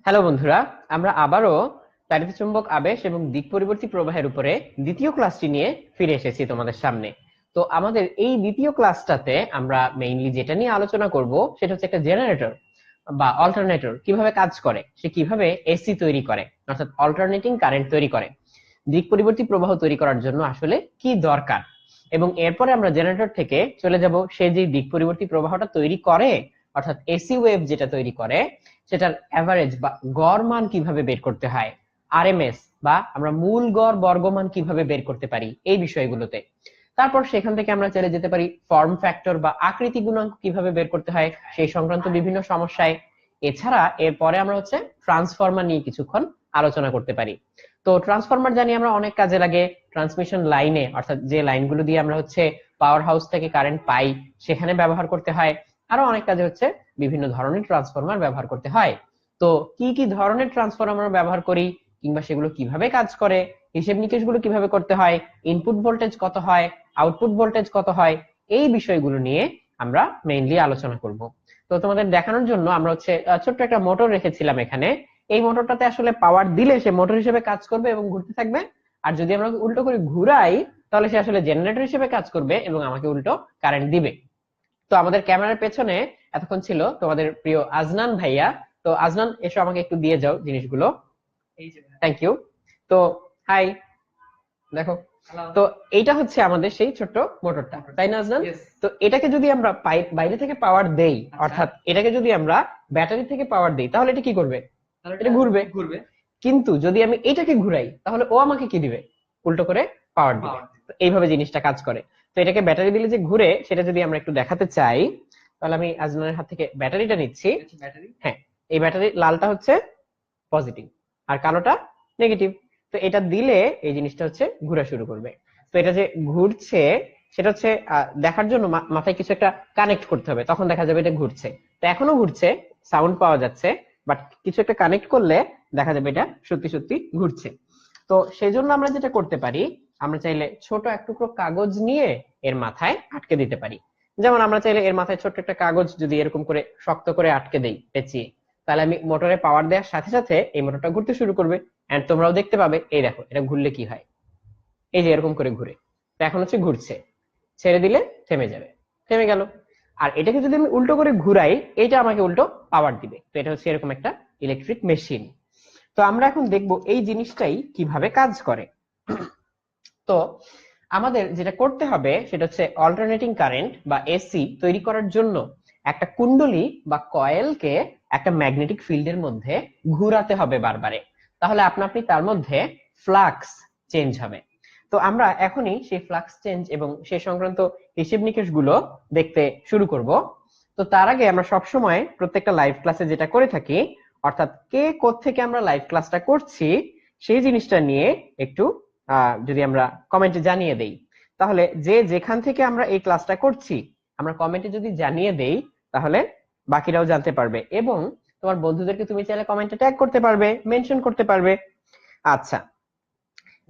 Hello বন্ধুরা, আমরা আবারও তাড়িৎচুম্বক আবেশ এবং দিক পরিবর্তী প্রবাহের উপরে দ্বিতীয় ক্লাসটি নিয়ে ফিরে এসেছি তোমাদের সামনে। তো আমাদের এই দ্বিতীয় ক্লাসটাতে আমরা মেইনলি যেটা নিয়ে আলোচনা করব সেটা হচ্ছে একটা জেনারেটর বা অল্টারনেটর কিভাবে কাজ করে, সে কিভাবে এসি তৈরি করে, অর্থাৎ অল্টারনেটিং কারেন্ট তৈরি করে, দিক পরিবর্তী প্রবাহ তৈরি করার জন্য আসলে কি দরকার। এবং এরপরে আমরা জেনারেটর থেকে চলে যাব সে যে দিক পরিবর্তী প্রবাহটা তৈরি করে, অর্থাৎ এসি ওয়েভ যেটা তৈরি করে, সেটার অ্যাভারেজ বা গড় মান কিভাবে বের করতে হয়, আরএমএস বা আমরা মূল গড় বর্গমান কিভাবে বের করতে পারি এই বিষয়গুলোতে। তারপর সেখান থেকে আমরা চলে যেতে পারি ফর্ম ফ্যাক্টর বা আকৃতি গুণাঙ্ক কিভাবে বের করতে হয় সেই সংক্রান্ত বিভিন্ন সমস্যায়। এছাড়া এরপরে আমরা হচ্ছে ট্রান্সফরমার নিয়ে কিছুক্ষণ আলোচনা করতে পারি। তো ট্রান্সফরমার জানি আমরা অনেক কাজে লাগে, ট্রান্সমিশন লাইনে, অর্থাৎ যে লাইনগুলো দিয়ে আমরা হচ্ছে পাওয়ার হাউস থেকে কারেন্ট পাই সেখানে ব্যবহার করতে হয়। আরো অনেক কাজে হচ্ছে বিভিন্ন ধরনের ট্রান্সফরমার ব্যবহার করতে হয়। তো কি কি ধরনের ট্রান্সফরমার ব্যবহার করি, কিংবা সেগুলো কিভাবে কাজ করে, হিসেব নিকেশ গুলো কিভাবে করতে হয়, ইনপুট ভোল্টেজ কত হয়, আউটপুট ভোল্টেজ কত হয়, এই বিষয়গুলো নিয়ে আমরা মেইনলি আলোচনা করব। তো তোমাদের দেখানোর জন্য আমরা হচ্ছে ছোট্ট একটা মোটর রেখেছিলাম এখানে। এই মোটরটাতে আসলে পাওয়ার দিলে সে মোটর হিসেবে কাজ করবে এবং ঘুরতে থাকবে। আর যদি আমরা উল্টো করে ঘুরাই তাহলে সে আসলে জেনারেটর হিসেবে কাজ করবে এবং আমাকে উল্টো কারেন্ট দিবে। তো আমাদের ক্যামেরার পেছনে এতক্ষণ ছিল তোমাদের প্রিয় আজনান ভাইয়া। তো আজনান, এসো আমাকে একটু দিয়ে যাও জিনিসগুলো। এই যে থ্যাংক ইউ। তো হাই, দেখো। তো এইটা হচ্ছে আমাদের সেই ছোট্ট মোটরটা, তাই না আজনান? yes, তো এটাকে যদি আমরা বাইরে থেকে পাওয়ার দেই, আচ্ছা। অর্থাৎ এটাকে যদি আমরা ব্যাটারি থেকে পাওয়ার দেই, তাহলে এটা কি করবে? তাহলে এটা ঘুরবে। ঘুরবে, কিন্তু যদি আমি এটাকে ঘুরাই তাহলে ও আমাকে কি দিবে? উল্টো করে পাওয়ার দিবে। পাওয়ার তো এইভাবে জিনিসটা কাজ করে। তো এটাকে ব্যাটারি দিলে যে ঘুরে সেটা যদি আমরা একটু দেখাতে চাই, তাহলে আমি আজমানের হাত থেকে ব্যাটারিটা নিচ্ছি। ব্যাটারি। হ্যাঁ, এই ব্যাটারি লালটা হচ্ছে পজিটিভ আর কালোটা নেগেটিভ। তো এটা দিলে এই জিনিসটা হচ্ছে ঘোরা শুরু করবে। তো এটা যে ঘুরছে সেটা হচ্ছে দেখার জন্য মাথায় কিছু একটা কানেক্ট করতে হবে, তখন দেখা যাবে এটা ঘুরছে। তো এখনো ঘুরছে, সাউন্ড পাওয়া যাচ্ছে, বাট কিছু একটা কানেক্ট করলে দেখা যাবে এটা সত্যি সত্যি ঘুরছে। তো সেই জন্য আমরা যেটা করতে পারি, আমরা চাইলে ছোট এক টুকরো কাগজ নিয়ে এর মাথায় আটকে দিতে পারি। যেমন আমরা চাইলে এর মাথায় ছোট্ট একটা কাগজ যদি এরকম করে শক্ত করে আটকে দেই পেঁচিয়ে, তাহলে আমি মোটরে পাওয়ার দেওয়ার সাথে সাথে এই মোটরটা ঘুরতে শুরু করবে। এন্ড তোমরাও দেখতে পাবে, এই দেখো এটা ঘুরলে কি হয়, এই যে এরকম করে ঘুরে। তো এখন হচ্ছে ঘুরছে, ছেড়ে দিলে থেমে যাবে, থেমে গেল। আর এটাকে যদি আমি উল্টো করে ঘুরাই, এটা আমাকে উল্টো পাওয়ার দিবে। তো এটা হচ্ছে এরকম একটা ইলেকট্রিক মেশিন। তো আমরা এখন দেখবো এই জিনিসটাই কিভাবে কাজ করে। তো আমাদের যেটা করতে হবে সেটা হচ্ছে অল্টারনেটিং কারেন্ট বা এসি তৈরি করার জন্য একটা কুণ্ডলী বা কয়েলকে একটা ম্যাগনেটিক ফিল্ডের মধ্যে ঘুরাতে হবে বারবারে। তাহলে আপনা আপনি তার মধ্যে ফ্লাক্স চেঞ্জ হবে। তো আমরা এখনই সেই ফ্লাক্স চেঞ্জ এবং সেই সংক্রান্ত হিসেব নিকেশ গুলো দেখতে শুরু করব। তো তার আগে আমরা সবসময় প্রত্যেকটা লাইভ ক্লাসে যেটা করে থাকি, অর্থাৎ কে কোত্থেকে আমরা লাইভ ক্লাসটা করছি সেই জিনিসটা নিয়ে একটু যদি আমরা কমেন্টে জানিয়ে দেই, তাহলে যে যেখান থেকে আমরা এই ক্লাসটা করছি আমরা কমেন্টে যদি জানিয়ে দেই, তাহলে বাকিরাও জানতে পারবে এবং তোমার বন্ধুদেরকে তুমি চাইলে কমেন্টে ট্যাগ করতে পারবে, মেনশন করতে পারবে। আচ্ছা,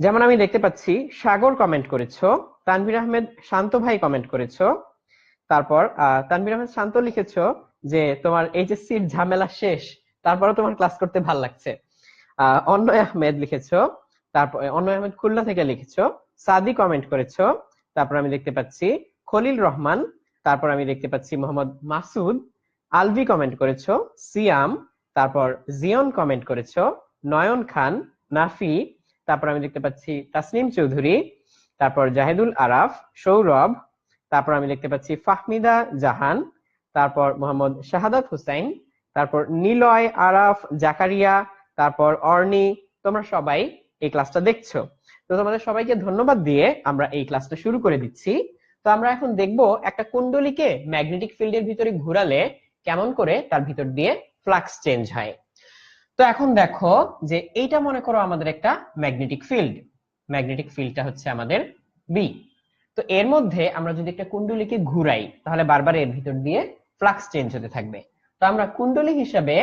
যেমন আমি দেখতে পাচ্ছি সাগর কমেন্ট করেছো, তানভীর আহমেদ শান্ত ভাই কমেন্ট করেছো, তারপর তানভীর আহমেদ শান্ত লিখেছো যে তোমার এইচএসসির ঝামেলা শেষ, তারপরে তোমার ক্লাস করতে ভাল লাগছে। অন্নয় আহমেদ লিখেছো, তারপর অন্নয় আহমেদ খুলনা থেকে লিখেছো, সাদি কমেন্ট করেছো, তারপর আমি দেখতে পাচ্ছি খলিল রহমান, তারপর আমি দেখতে পাচ্ছি মোহাম্মদ মাসুদ, আলভি কমেন্ট করেছো, সিয়াম, তারপর জিয়ন কমেন্ট করেছো, নয়ন খান, নাফি, তারপর আমি দেখতে পাচ্ছি তাসনিম চৌধুরী, তারপর জাহিদুল আরাফ, সৌরভ, তারপর আমি দেখতে পাচ্ছি ফাহমিদা জাহান, তারপর মোহাম্মদ শাহাদাত হুসাইন, তারপর নিলয়, আরাফ, জাকারিয়া, তারপর অর্নি। তোমরা সবাই এই ক্লাসটা দেখছো। তো তোমাদের সবাইকে ধন্যবাদ দিয়ে আমরা এই ক্লাসটা শুরু করে দিচ্ছি। তো আমরা এখন দেখব একটা কুণ্ডলীকে ম্যাগনেটিক ফিল্ডের ভিতরে ঘোরালে কেমন করে তার ভিতর দিয়ে ফ্লাক্স চেঞ্জ হয়। তো এখন দেখো যে এইটা মনে করো আমাদের একটা ম্যাগনেটিক ফিল্ড, ম্যাগনেটিক ফিল্ডটা হচ্ছে আমাদের বি। তো এর মধ্যে আমরা যদি একটা কুণ্ডলীকে ঘুরাই তাহলে বারবার এর ভিতর দিয়ে ফ্লাক্স চেঞ্জ হতে থাকবে। তো আমরা কুণ্ডলী হিসাবে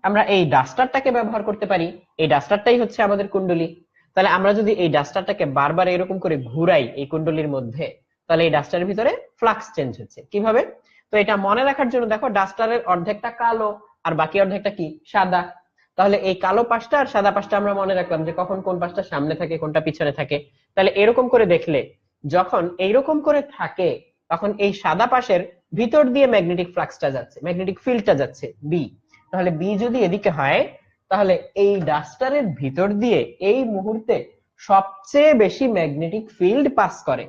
আমরা এই ডাস্টারটাকে ব্যবহার করতে পারি। এই ডাস্টারটাই হচ্ছে আমাদের কুণ্ডলী। তাহলে আমরা যদি এই ডাস্টারটাকে বারবার এরকম করে ঘুরাই এই কুণ্ডলীর মধ্যে, তাহলে এই ডাস্টারের ভিতরে ফ্লাক্স চেঞ্জ হচ্ছে কিভাবে। তো এটা মনে রাখার জন্য দেখো ডাস্টারের অর্ধেকটা কালো আর বাকি অর্ধেকটা কি সাদা। তাহলে এই কালো পাশটা আর সাদা পাশটা আমরা মনে রাখলাম যে কখন কোন পাশটা সামনে থাকে কোনটা পিছনে থাকে। তাহলে এরকম করে দেখলে যখন এইরকম করে থাকে তখন এই সাদা পাশের ভিতর দিয়ে ম্যাগনেটিক ফ্লাক্সটা যাচ্ছে, ম্যাগনেটিক ফিল্ডটা যাচ্ছে বি। তাহলে বি যদি এদিকে হয় তাহলে এই ডাস্টারের ভিতর দিয়ে এই মুহূর্তে সবচেয়ে বেশি ম্যাগনেটিক ফিল্ড পাস করে।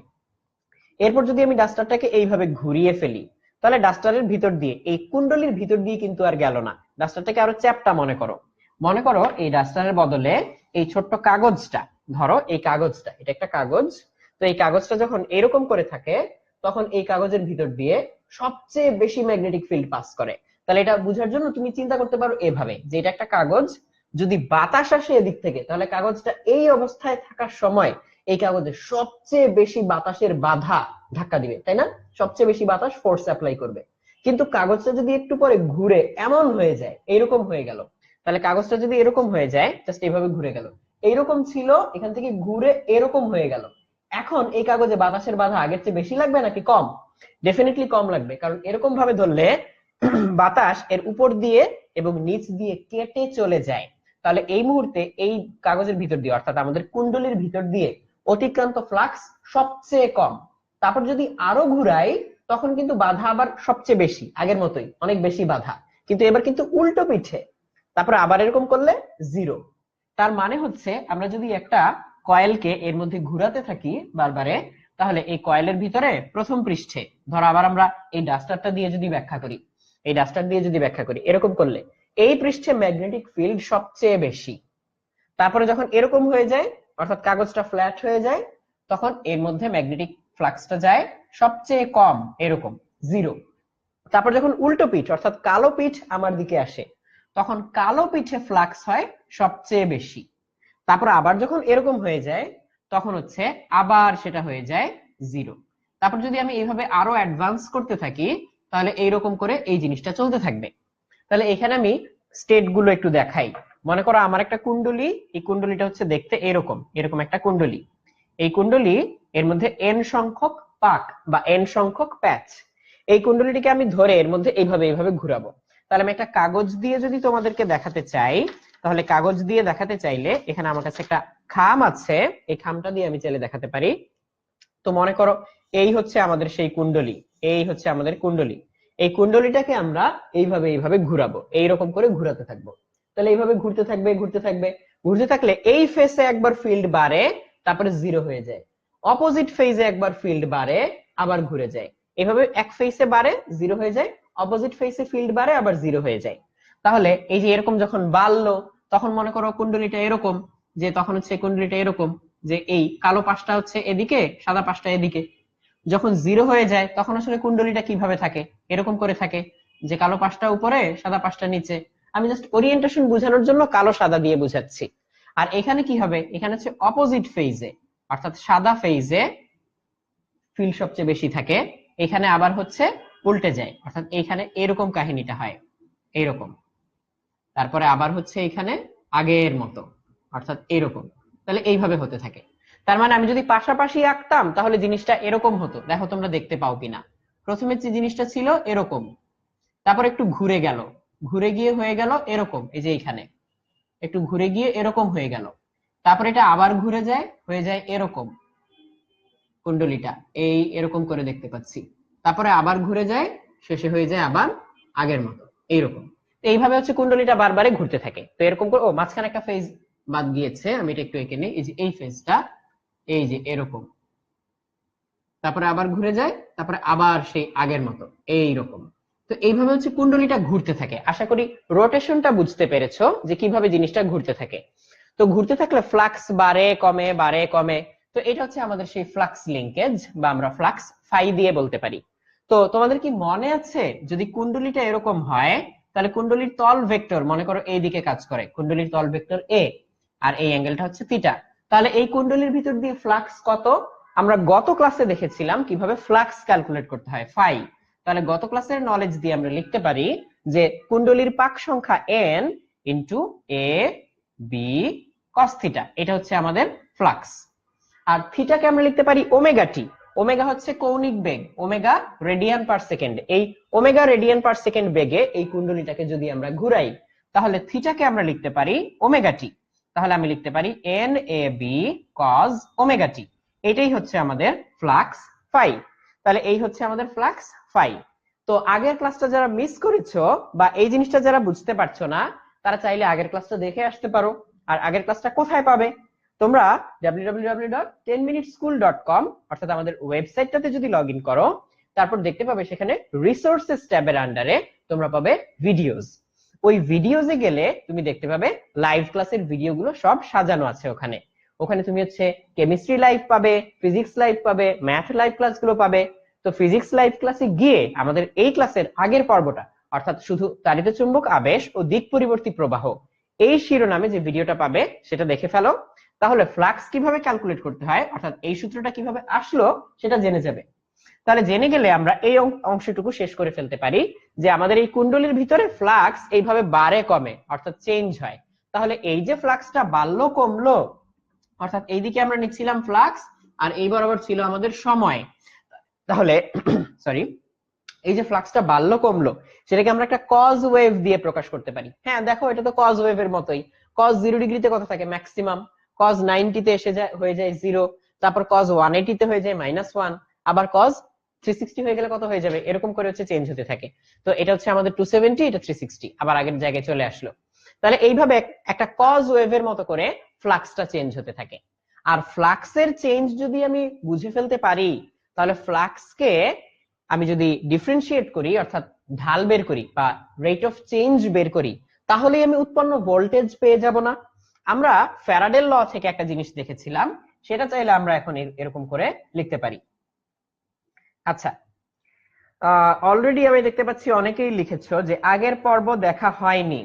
এরপর যদি আমি ডাস্টারটাকে এইভাবে ঘুরিয়ে ফেলি তাহলে ডাস্টারের ভিতর দিয়ে এই কুণ্ডলীর ভিতর দিয়ে কিন্তু আর গেল না, ডাস্টারটাকে আরো চ্যাপ্টা মনে করো। মনে করো এই ডাস্টারের বদলে এই ছোট্ট কাগজটা, ধরো এই কাগজটা, এটা একটা কাগজ, তো এই কাগজটা যখন এরকম করে থাকে তখন এই কাগজের ভিতর দিয়ে সবচেয়ে বেশি ম্যাগনেটিক ফিল্ড পাস করে। তাহলে এটা বোঝার জন্য তুমি চিন্তা করতে পারো এভাবে যে এটা একটা কাগজ, যদি বাতাস আসে এদিক থেকে তাহলে কাগজটা এই অবস্থায় থাকার সময় এই কাগজে সবচেয়ে বেশি বাতাসের বাধা ধাক্কা দিবে, তাই না? সবচেয়ে বেশি বাতাস ফোর্স অ্যাপ্লাই করবে। কিন্তু কাগজটা যদি একটু পরে ঘুরে এমন হয়ে যায়, এইরকম হয়ে গেল, তাহলে কাগজটা যদি এরকম হয়ে যায়, জাস্ট এইভাবে ঘুরে গেল, এইরকম ছিল এখান থেকে ঘুরে এরকম হয়ে গেল, এখন এই কাগজে বাতাসের বাধা আগের চেয়ে বেশি লাগবে নাকি কম? ডেফিনেটলি কম লাগবে, কারণ এরকম ভাবে ধরলে বাতাস এর উপর দিয়ে এবং নিচ দিয়ে কেটে চলে যায়। তাহলে এই মুহূর্তে এই কাগজের ভিতর দিয়ে অর্থাৎ আমাদের কুণ্ডলীর ভিতর দিয়ে অতিক্রান্ত ফ্লাক্স সবচেয়ে কম। তারপর যদি আরো ঘুরাই তখন কিন্তু বাধা আবার সবচেয়ে বেশি, আগের মতোই অনেক বেশি বাধা, কিন্তু এবার কিন্তু উল্টো পিঠে। তারপর আবার এরকম করলে জিরো। তার মানে হচ্ছে আমরা যদি একটা কয়েলকে এর মধ্যে ঘুরাতে থাকি বারবারে, তাহলে এই কয়েলের ভিতরে প্রথম পৃষ্ঠে ধরো আবার আমরা এই ডাস্টারটা দিয়ে যদি ব্যাখ্যা করি, এই ডাস্টার দিয়ে যদি ব্যাখ্যা করি এরকম করলে এই পৃষ্ঠে ম্যাগনেটিক ফিল্ড সবচেয়ে বেশি। তারপরে যখন এরকম হয়ে যায় অর্থাৎ কাগজটা ফ্ল্যাট হয়ে যায় তখন এর মধ্যে ম্যাগনেটিক ফ্লাক্সটা যায় সবচেয়ে কম, এরকম জিরো। তারপর যখন উল্টো পিঠ অর্থাৎ কালো পিঠ আমার দিকে আসে তখন কালো পিঠে ফ্লাক্স হয় সবচেয়ে বেশি। তারপর আবার যখন এরকম হয়ে যায় তখন হচ্ছে আবার সেটা হয়ে যায় জিরো। তারপর যদি আমি এইভাবে আরো অ্যাডভান্স করতে থাকি তাহলে এইরকম করে এই জিনিসটা চলতে থাকবে। তাহলে এখানে আমি স্টেট গুলো একটু দেখাই। মনে করো আমার একটা কুণ্ডলী, এই কুণ্ডলীটা হচ্ছে দেখতে এরকম, এরকম একটা কুণ্ডলী। এই কুণ্ডলী এর মধ্যে এন সংখ্যক পাক বা এন সংখ্যক প্যাচ। এই কুণ্ডলীটিকে আমি ধরে এর মধ্যে এইভাবে এইভাবে ঘুরাবো। তাহলে আমি একটা কাগজ দিয়ে যদি তোমাদেরকে দেখাতে চাই, তাহলে কাগজ দিয়ে দেখাতে চাইলে এখানে আমার কাছে একটা খাম আছে, এই খামটা দিয়ে আমি চাইলে দেখাতে পারি। তো মনে করো এই হচ্ছে আমাদের সেই কুণ্ডলী, এই হচ্ছে আমাদের কুণ্ডলী। এই কুণ্ডলীটাকে আমরা এইভাবে এইভাবে ঘুরাবো, এইরকম করে ঘুরাতে থাকবো। তাহলে এইভাবে ঘুরতে থাকবে ঘুরতে থাকবে, ঘুরতে থাকলে এই ফেসে একবার ফিল্ড বাড়ে তারপরে জিরো হয়ে যায়, অপোজিট ফেজে একবার ফিল্ড বাড়ে আবার ঘুরে যায়, এভাবে এক ফেসে বাড়ে জিরো হয়ে যায়, অপোজিট ফেসে ফিল্ড বাড়ে আবার জিরো হয়ে যায়। তাহলে এই যে এরকম যখন বাড়লো তখন মনে করো কুণ্ডলীটা এরকম, যে তখন হচ্ছে কুণ্ডলীটা এরকম যে এই কালো পাশটা হচ্ছে এদিকে সাদা পাশটা এদিকে। যখন জিরো হয়ে যায় তখন আসলে কুণ্ডলীটা কিভাবে থাকে, এরকম করে থাকে যে কালো পাশটা উপরে সাদা পাশটা নিচে। আমি জাস্ট ওরিয়েন্টেশন বোঝানোর জন্য কালো সাদা দিয়ে বুঝাচ্ছি। আর এখানে কি হবে, এখানে হচ্ছে অপোজিট ফেজে অর্থাৎ সাদা ফেজে ফিল্ড সবচেয়ে বেশি থাকে, এখানে আবার হচ্ছে উল্টে যায় অর্থাৎ এখানে এরকম কাহিনীটা হয় এইরকম, তারপরে আবার হচ্ছে এখানে আগের মতো অর্থাৎ এরকম। তাহলে এইভাবে হতে থাকে। তার মানে আমি যদি পাশাপাশি আঁকতাম তাহলে জিনিসটা এরকম হতো, দেখো তোমরা দেখতে পাও কিনা। প্রথমে যে জিনিসটা ছিল এরকম, তারপর একটু ঘুরে গেল, ঘুরে গিয়ে হয়ে গেল এরকম, এই যে এখানে একটু ঘুরে গিয়ে এরকম হয়ে গেল, তারপর এটা আবার ঘুরে যায় হয়ে যায় এরকম, কুণ্ডলীটা এই এরকম করে দেখতে পাচ্ছি, তারপরে আবার ঘুরে যায় শেষে হয়ে যায় আবার আগের মতো এইরকম। তো এইভাবে হচ্ছে কুণ্ডলীটা বারবারে ঘুরতে থাকে। তো এরকম করে ও মাঝখানে একটা ফেজ বাদ গিয়েছে, আমি এটা একটু এঁকে নিই, এই যে এই ফেজটা এই যে এরকম, তারপরে আবার ঘুরে যায় তারপরে আবার সেই আগের মতো এইরকম। তো এইভাবে হচ্ছে কুণ্ডলীটা ঘুরতে থাকে। আশা করি রোটেশনটা বুঝতে পেরেছো যে কিভাবে জিনিসটা ঘুরতে থাকে। তো ঘুরতে থাকলে ফ্লাক্স বাড়ে কমে বাড়ে কমে। তো এটা হচ্ছে আমাদের সেই ফ্লাক্স লিংকেজ বা আমরা ফ্লাক্স ফাই দিয়ে বলতে পারি। তো তোমাদের কি মনে আছে যদি কুণ্ডলীটা এরকম হয় তাহলে কুণ্ডলীর তল ভেক্টর মনে করো এই দিকে কাজ করে, কুণ্ডলীর তল ভেক্টর এ আর এই অ্যাঙ্গেলটা হচ্ছে থিটা। তাহলে এই কুণ্ডলীর ভিতর দিয়ে ফ্লাক্স কত, আমরা গত ক্লাসে দেখেছিলাম কিভাবে ফ্লাক্স ক্যালকুলেট করতে হয় ফাই। তাহলে গত ক্লাসের নলেজ দিয়ে আমরা লিখতে পারি যে কুণ্ডলীর পাক সংখ্যা n into a b cos theta, এটা হচ্ছে আমাদের ফ্লাক্স। আর থিটাকে আমরা লিখতে পারি ওমেগা টি, ওমেগা হচ্ছে কৌণিক বেগ, ওমেগা রেডিয়ান পার সেকেন্ড, এই ওমেগা রেডিয়ান পার সেকেন্ড বেগে এই কুণ্ডলীটাকে যদি আমরা ঘুরাই তাহলে থিটাকে আমরা লিখতে পারি ওমেগা টি। তাহলে আমি লিখতে পারি NAB cos ওমেগা টি। এটাই হচ্ছে আমাদের ফ্লাক্স ফাই। তাহলে এই হচ্ছে আমাদের ফ্লাক্স ফাই। তো আগের ক্লাসটা যারা মিস করেছো বা এই জিনিসটা যারা বুঝতে পারছো না, তারা চাইলে আগের ক্লাসটা দেখে আসতে পারো। আর আগের ক্লাসটা কোথায় পাবে? তোমরা www.10minuteschool.com অর্থাৎ আমাদের ওয়েবসাইটটাতে যদি লগ ইন করো, তারপর দেখতে পাবে সেখানে রিসোর্সেস ট্যাবের আন্ডারে তোমরা পাবে ভিডিওস। ওই ভিডিওসে গেলে তুমি দেখতে পাবে লাইভ ক্লাসের ভিডিওগুলো সব সাজানো আছে ওখানে। ওখানে তুমি হচ্ছে কেমিস্ট্রি লাইভ পাবে, ফিজিক্স লাইভ পাবে, ম্যাথ লাইভ ক্লাসগুলো পাবে। তো ফিজিক্স লাইভ ক্লাসে গিয়ে আমাদের এই ক্লাসের আগের পর্বটা অর্থাৎ শুধু তাড়িত চুম্বক আবেশ ও দিক পরিবর্তী প্রবাহ এই শিরোনামে যে ভিডিওটা পাবে সেটা দেখে ফেলো। তাহলে ফ্লাক্স কিভাবে ক্যালকুলেট করতে হয় অর্থাৎ এই সূত্রটা কিভাবে আসলো সেটা জেনে যাবে। তাহলে জেনে গেলে আমরা এই অংশটুকু শেষ করে ফেলতে পারি যে আমাদের এই কুণ্ডলীর ভিতরে ফ্লাক্স এইভাবে বাড়ে কমে অর্থাৎ চেঞ্জ হয়। তাহলে এই যে ফ্লাক্সটা বাড়লো কমলো অর্থাৎ এইদিকে আমরা নিচ্ছিলাম ফ্লাক্স আর এই বরাবর ছিল আমাদের সময়। তাহলে সরি, এই যে ফ্লাক্সটা বাড়লো কমলো সেটাকে আমরা একটা কজ ওয়েভ দিয়ে প্রকাশ করতে পারি। হ্যাঁ দেখো এটা তো কজ ওয়েভের মতোই। কজ 0 ডিগ্রিতে কত থাকে? ম্যাক্সিমাম। কজ 90 তে এসে যায় হয়ে যায় 0, তারপর কজ 180 তে হয়ে যায় -1, আবার কজ 360 হয়ে গেলে কত হয়ে যাবে? এরকম করে হচ্ছে চেঞ্জ হতে থাকে। তো এটা হচ্ছে আমাদের 270, এটা 360, আবার আগের জায়গায় চলে আসলো। তাহলে এইভাবে একটা কজ ওয়েভের মতো করে ফ্লাক্সটা চেঞ্জ হতে থাকে। আর ফ্লাক্সের চেঞ্জ যদি আমি বুঝে ফেলতে পারি, তাহলে ফ্লাক্সকে আমি যদি ডিফারেন্সিয়েট করি অর্থাৎ ঢাল বের করি বা রেট অফ চেঞ্জ বের করি, তাহলেই আমি উৎপন্ন ভোল্টেজ পেয়ে যাব না? আমরা ফ্যারাডের ল থেকে একটা জিনিস দেখেছিলাম, সেটা চাইলে আমরা এখন এরকম করে লিখতে পারি। আচ্ছা, অলরেডি আমি দেখতে পাচ্ছি অনেকেই লিখেছো যে আগের পর্ব দেখা হয়নি।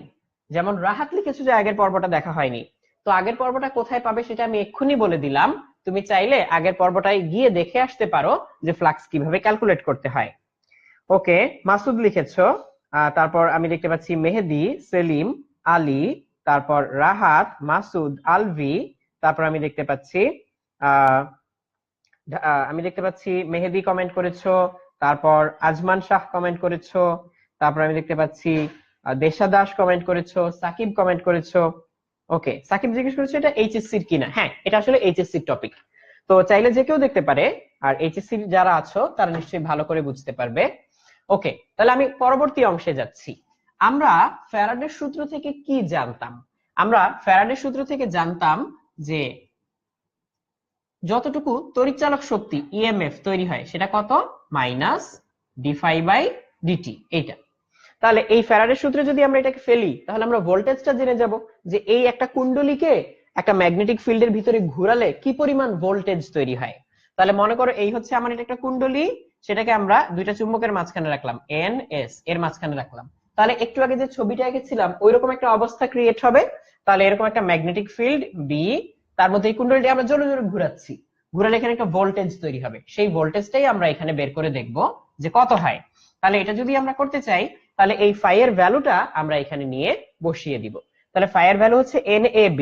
যেমন রাহাত লিখেছো যে আগের পর্বটা দেখা হয়নি। তো আগের পর্বটা কোথায় পাবে সেটা আমি এক্ষুনি বলে দিলাম। তুমি চাইলে আগের পর্বটায় গিয়ে দেখে আসতে পারো যে ফ্লাক্স কিভাবে ক্যালকুলেট করতে হয়। ওকে, মাসুদ লিখেছো। তারপর আমি দেখতে পাচ্ছি মেহেদি, সেলিম, আলী, তারপর রাহাত, মাসুদ, আলভি, তারপর আমি দেখতে পাচ্ছি মেহেদি কমেন্ট করেছো, তারপর আজমান শাহ কমেন্ট করেছো, তারপর আমি দেখতে পাচ্ছি দেশা দাস কমেন্ট করেছো, সাকিব কমেন্ট করেছো। ওকে, সাকিব জিজ্ঞেস করেছো এটা এইচএসসির কিনা। হ্যাঁ, এটা আসলে এইচএসসির টপিক। তো চাইলে যে কেউ দেখতে পারে, আর এইচএসসি যারা আছো তারা নিশ্চয়ই ভালো করে বুঝতে পারবে। ওকে, তাহলে আমি পরবর্তী অংশে যাচ্ছি। আমরা ফ্যারাডের সূত্র থেকে কি জানতাম? আমরা ফ্যারাডের সূত্র থেকে জানতাম যে যতটুকু তড়িৎচালক শক্তি ইএমএফ তৈরি হয় সেটা কত? Minus d phi by d t. এইটা। তাহলে এই ফ্যারাডের সূত্রে যদি আমরা এটাকে ফেলি, তাহলে আমরা ভোল্টেজটা জেনে যাব যে এই একটা কুণ্ডলীকে একটা ম্যাগনেটিক ফিল্ডের ভিতরে ঘোরালে কি পরিমাণ ভোল্টেজ তৈরি হয়। তাহলে মনে করো এই হচ্ছে আমার এটা একটা কুণ্ডলী, সেটাকে আমরা দুইটা চুম্বকের মাঝখানে রাখলাম, এন এস এর মাঝখানে রাখলাম। তাহলে একটু আগে যে ছবিটা এঁকেছিলাম ওইরকম একটা অবস্থা ক্রিয়েট হবে। তাহলে এরকম একটা ম্যাগনেটিক ফিল্ড বি, তার মধ্যে এই কুণ্ডলীটি আমরা জোরে জোরে ঘুরাচ্ছি, ঘুরালে এখানে একটা ভোল্টেজ তৈরি হবে। সেই ভোল্টেজটাই আমরা এখানে বের করে দেখব যে কত হয়। তাহলে এটা যদি আমরা করতে চাই, তাহলে এই ফাই এর ভ্যালুটা আমরা এখানে নিয়ে বসিয়ে দিব। তাহলে ফাই এর ভ্যালু হচ্ছে NAB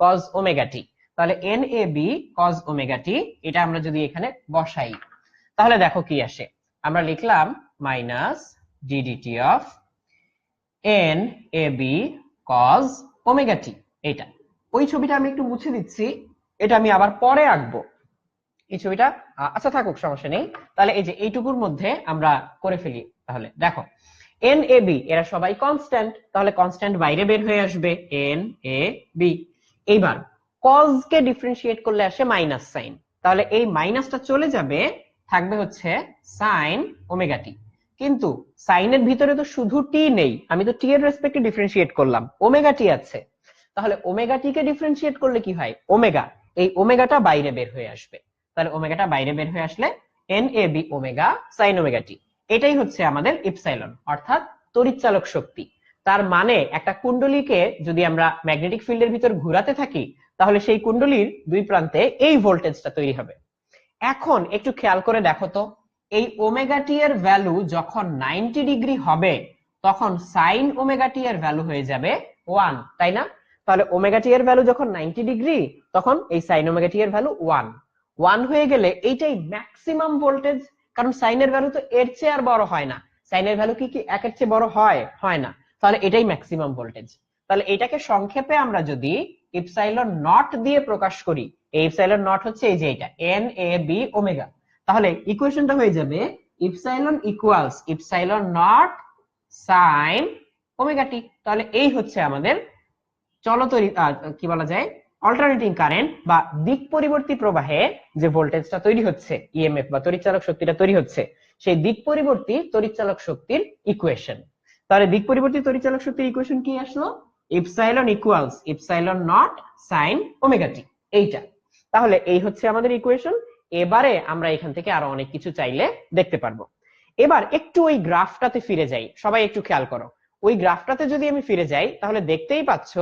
cos ওমেগা টি। তাহলে NAB cos ওমেগা টি, এটা আমরা যদি এখানে বসাই, তাহলে দেখো কি আসে। আমরা লিখলাম minus D D T of NAB cos omega t. এটা ওই ছবিটা আমি একটু মুছে দিচ্ছি, এটা আমি আবার পরে আঁকবো এই ছবিটা। আচ্ছা থাকুক, সমস্যা নেই। তাহলে এই যে এইটুকুর মধ্যে আমরা করে ফেলি। তাহলে দেখো NAB এরা সবাই কনস্ট্যান্ট, তাহলে কনস্ট্যান্ট বাইরে বের হয়ে আসবে NAB। এইবার cos কে ডিফারেন্সিয়েট করলে আসে মাইনাস সাইন, তাহলে এই মাইনাসটা চলে যাবে, থাকবে হচ্ছে সাইন ওমেগা টি। কিন্তু সাইনের ভিতরে তো শুধু টি নেই, আমি তো টি এর রেসপেক্টে ডিফারেন্সিয়েট করলাম, ওমেগা টি আছে। তাহলে ওমেগা টি কে ডিফারেন্সিয়েট করলে কি হয়? ওমেগা, এই ওমেগাটা বাইরে বের হয়ে আসবে। তাহলে ওমেগাটা বাইরে বের হয়ে আসলে NAB ওমেগা সাইন ওমেগা টি। এটাই হচ্ছে আমাদের ইপসাইলন অর্থাৎ তড়িৎচালক শক্তি। তার মানে একটা কুণ্ডলীকে যদি আমরা ম্যাগনেটিক ফিল্ডের ভিতর ঘোরাতে থাকি, তাহলে সেই কুণ্ডলীর দুই প্রান্তে এই ভোল্টেজটা তৈরি হবে। এখন একটু খেয়াল করে দেখো তো, এই ওমেগা টি এর ভ্যালু যখন 90 ডিগ্রি হবে, তখন সাইন ওমেগা টি এর ভ্যালু হয়ে যাবে 1, তাই না? তাহলে ওমেগা টি এর ভ্যালু যখন 90 ডিগ্রি, তখন এই সাইন ওমেগা টি এর ভ্যালু 1 হয়ে গেলে এইটাই ম্যাক্সিমাম ভোল্টেজ। কারণ সাইনের ভ্যালু তো এর চেয়ে আর বড় হয় না। সাইনের ভ্যালু কি 1 এর চেয়ে বড় হয়? হয় না। তাহলে এটাই ম্যাক্সিমাম ভোল্টেজ। তাহলে এটাকে সংক্ষেপে আমরা যদি ইপসাইলন নট দিয়ে প্রকাশ করি, এই ইপসাইলন নট হচ্ছে এই যে এটা এন এ বি ওমেগা, তাহলে ইকুয়েশনটা হয়ে যাবে epsilon equals epsilon naught sine omega t. তাহলে এই হচ্ছে আমাদের চলতরি কি বলা যায় অল্টারনেটিং কারেন্ট বা দিক পরিবর্তী প্রবাহে যে ভোল্টেজটা তৈরি হচ্ছে, ইএমএফ বা তড়িৎচালক শক্তিটা তৈরি হচ্ছে, সেই দিক পরিবর্তী তড়িৎচালক শক্তির ইকুয়েশন। তাহলে দিক পরিবর্তী তড়িৎচালক শক্তির ইকুয়েশন কি আসলো? Epsilon equals epsilon naught sine omega t, এইটা। তাহলে এই হচ্ছে আমাদের ইকুয়েশন। এবারে আমরা এখান থেকে আরো অনেক কিছু চাইলে দেখতে পারবো। এবার একটু ওই গ্রাফটাতে ফিরে যাই, সবাই একটু খেয়াল করো। ওই গ্রাফটাতে যদি আমি ফিরে যাই তাহলে দেখতেই পাচ্ছ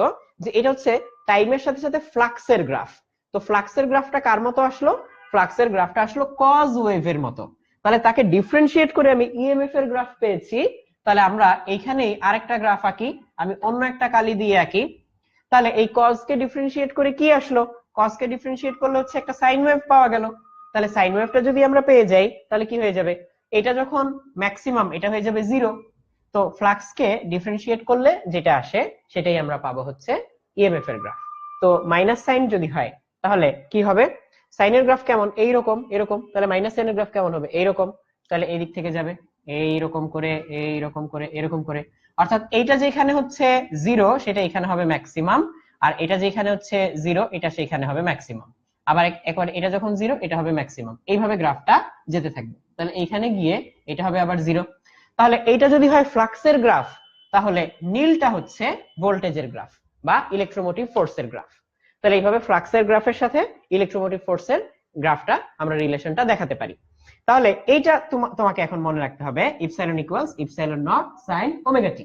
যে এটা হচ্ছে টাইমের সাথে সাথে ফ্লাক্সের গ্রাফ। তো ফ্লাক্সের গ্রাফটা কার মতো আসলো? ফ্লাক্সের গ্রাফটা আসলো কজ ওয়েভের মতো। তাহলে তাকে ডিফারেন্সিয়েট করে আমি ইএমএফ এর গ্রাফ পেয়েছি। তাহলে আমরা এইখানেই আরেকটা গ্রাফ আঁকি, আমি অন্য একটা কালি দিয়ে আঁকি। তাহলে এই কজ কে ডিফারেন্সিয়েট করে কি আসলো? কজ কে ডিফারেন্সিয়েট করলে হচ্ছে একটা সাইন ওয়েভ পাওয়া গেল। তাহলে সাইন ওয়েভটা যদি আমরা পেয়ে যাই তাহলে কি হয়ে যাবে? এটা যখন ম্যাক্সিমাম এটা হয়ে যাবে 0। তো ফ্লাক্স কে ডিফারেন্সিয়েট করলে যেটা আসে সেটাই আমরা পাবো হচ্ছে ইএমএফ এর গ্রাফ। তো মাইনাস সাইন যদি হয় তাহলে কি হবে? সাইনের গ্রাফ কেমন? এইরকম এরকম। তাহলে মাইনাস সাইনের গ্রাফ কেমন হবে? এইরকম। তাহলে এই দিক থেকে যাবে এইরকম করে এইরকম করে এরকম করে, অর্থাৎ এইটা যেখানে হচ্ছে 0 সেটা এখানে হবে ম্যাক্সিমাম, আর এটা যেখানে হচ্ছে 0 এটা সেখানে হবে ম্যাক্সিমাম। আবার একবার এটা যখন 0 এটা হবে ম্যাক্সিমাম, এইভাবে গ্রাফটা যেতে থাকবে। তাহলে এইখানে গিয়ে এটা হবে আবার 0। তাহলে এইটা যদি হয় ফ্লাক্সের গ্রাফ, তাহলে নীলটা হচ্ছে ভোল্টেজের গ্রাফ বা ইলেকট্রোমোটিভ ফোর্সের গ্রাফ। তাহলে এইভাবে ফ্লাক্সের গ্রাফের সাথে ইলেকট্রোমোটিভ ফোর্সের গ্রাফটা আমরা রিলেশনটা দেখাতে পারি। তাহলে এইটা তোমাকে এখন মনে রাখতে হবে, epsilon equals epsilon naught sine omega t.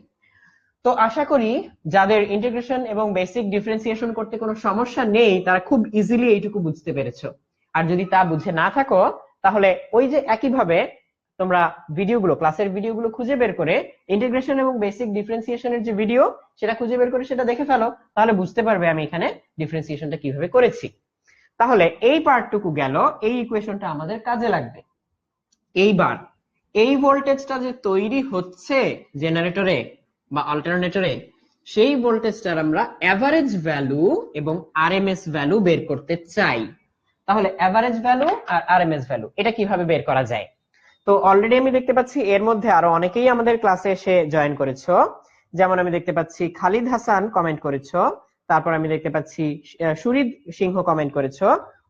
তো আশা করি যাদের ইন্টিগ্রেশন এবং বেসিক ডিফারেন্সিয়েশন করতে কোনো সমস্যা নেই তারা খুব ইজিলি এইটুকু বুঝতে পেরেছো। আর যদি তা বুঝে না থাকো তাহলে ওই যে একইভাবে তোমরা ভিডিওগুলো, ক্লাসের ভিডিওগুলো খুঁজে বের করে ইন্টিগ্রেশন এবং বেসিক ডিফারেন্সিয়েশনের যে ভিডিও সেটা খুঁজে বের করে সেটা দেখে ফেলো, তাহলে বুঝতে পারবে আমি এখানে ডিফারেন্সিয়েশনটা কিভাবে করেছি। তাহলে এই পার্টটুকু গেল, এই ইকুয়েশনটা আমাদের কাজে লাগবে। এইবার এই ভোল্টেজটা যে তৈরি হচ্ছে জেনারেটরে বা অল্টারনেটরে, সেই ভোল্টেজটার আমরা এভারেজ ভ্যালু এবং আরএমএস ভ্যালু বের করতে চাই। তাহলে এভারেজ ভ্যালু আর আরএমএস ভ্যালু এটা কিভাবে বের করা যায়? তো অলরেডি আমি দেখতে পাচ্ছি এর মধ্যে আরো অনেকেই আমাদের ক্লাসে এসে জয়েন করেছো। যেমন আমি দেখতে পাচ্ছি খালিদ হাসান কমেন্ট করেছো, তারপর আমি দেখতে পাচ্ছি সুরিদ সিংহ কমেন্ট করেছো,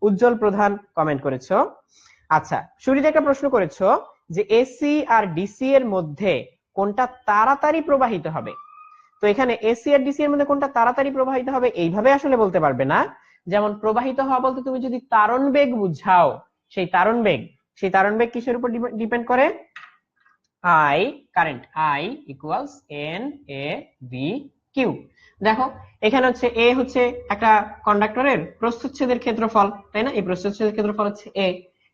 উজ্জ্বল প্রধান কমেন্ট করেছো। আচ্ছা, সুরিদ একটা প্রশ্ন করেছো যে এসি আর ডিসি এর মধ্যে কোনটা তাড়াতাড়ি প্রবাহিত হবে। তো এখানে এসি আর ডিসি এর মধ্যে কোনটা তাড়াতাড়ি প্রবাহিত হবে এইভাবে আসলে বলতে পারবে না। যেমন প্রবাহিত হওয়া বলতে তুমি যদি তারণ বেগ বুঝাও, সেই তারণ বেগ কিসের উপর ডিপেন্ড করে? I current, I equals N A B Q. দেখো এখানে হচ্ছে এ হচ্ছে একটা কন্ডাক্টরের প্রস্থচ্ছেদের ক্ষেত্রফল, তাই না? এই প্রস্থচ্ছেদের ক্ষেত্রফল হচ্ছে এ।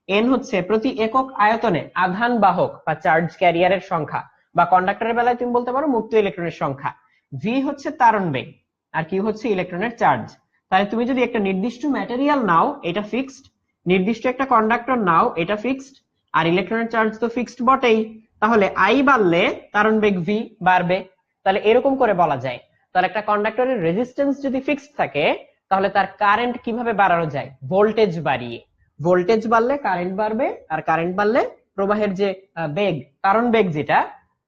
এন হচ্ছে প্রতি একক আয়তনে আধান বাহক বা চার্জ ক্যারিয়ারের সংখ্যা, বা কন্ডাক্টরের বেলায় তুমি বলতে পারো মুক্ত ইলেকট্রনের সংখ্যা। ভি হচ্ছে তারণ বেগ, আর কিউ হচ্ছে ইলেকট্রনের চার্জ। তাহলে তুমি যদি একটা নির্দিষ্ট ম্যাটেরিয়াল নাও এটা ফিক্সড, নির্দিষ্ট একটা কন্ডাক্টর নাও এটা ফিক্সড, আর ইলেকট্রনের চার্জ তো ফিক্সড বটেই। তাহলে আই বাড়লে তারণ বেগ ভি বাড়বে। তাহলে এরকম করে বলা যায়। তাহলে একটা কন্ডাক্টরের রেজিস্ট্যান্স যদি ফিক্সড থাকে তাহলে তার কারেন্ট কিভাবে বাড়ানো যায়? ভোল্টেজ বাড়িয়ে। ভোল্টেজ বাড়লে কারেন্ট বাড়বে, আর কারেন্ট বাড়লে প্রবাহের যে বেগ, তারণ বেগ যেটা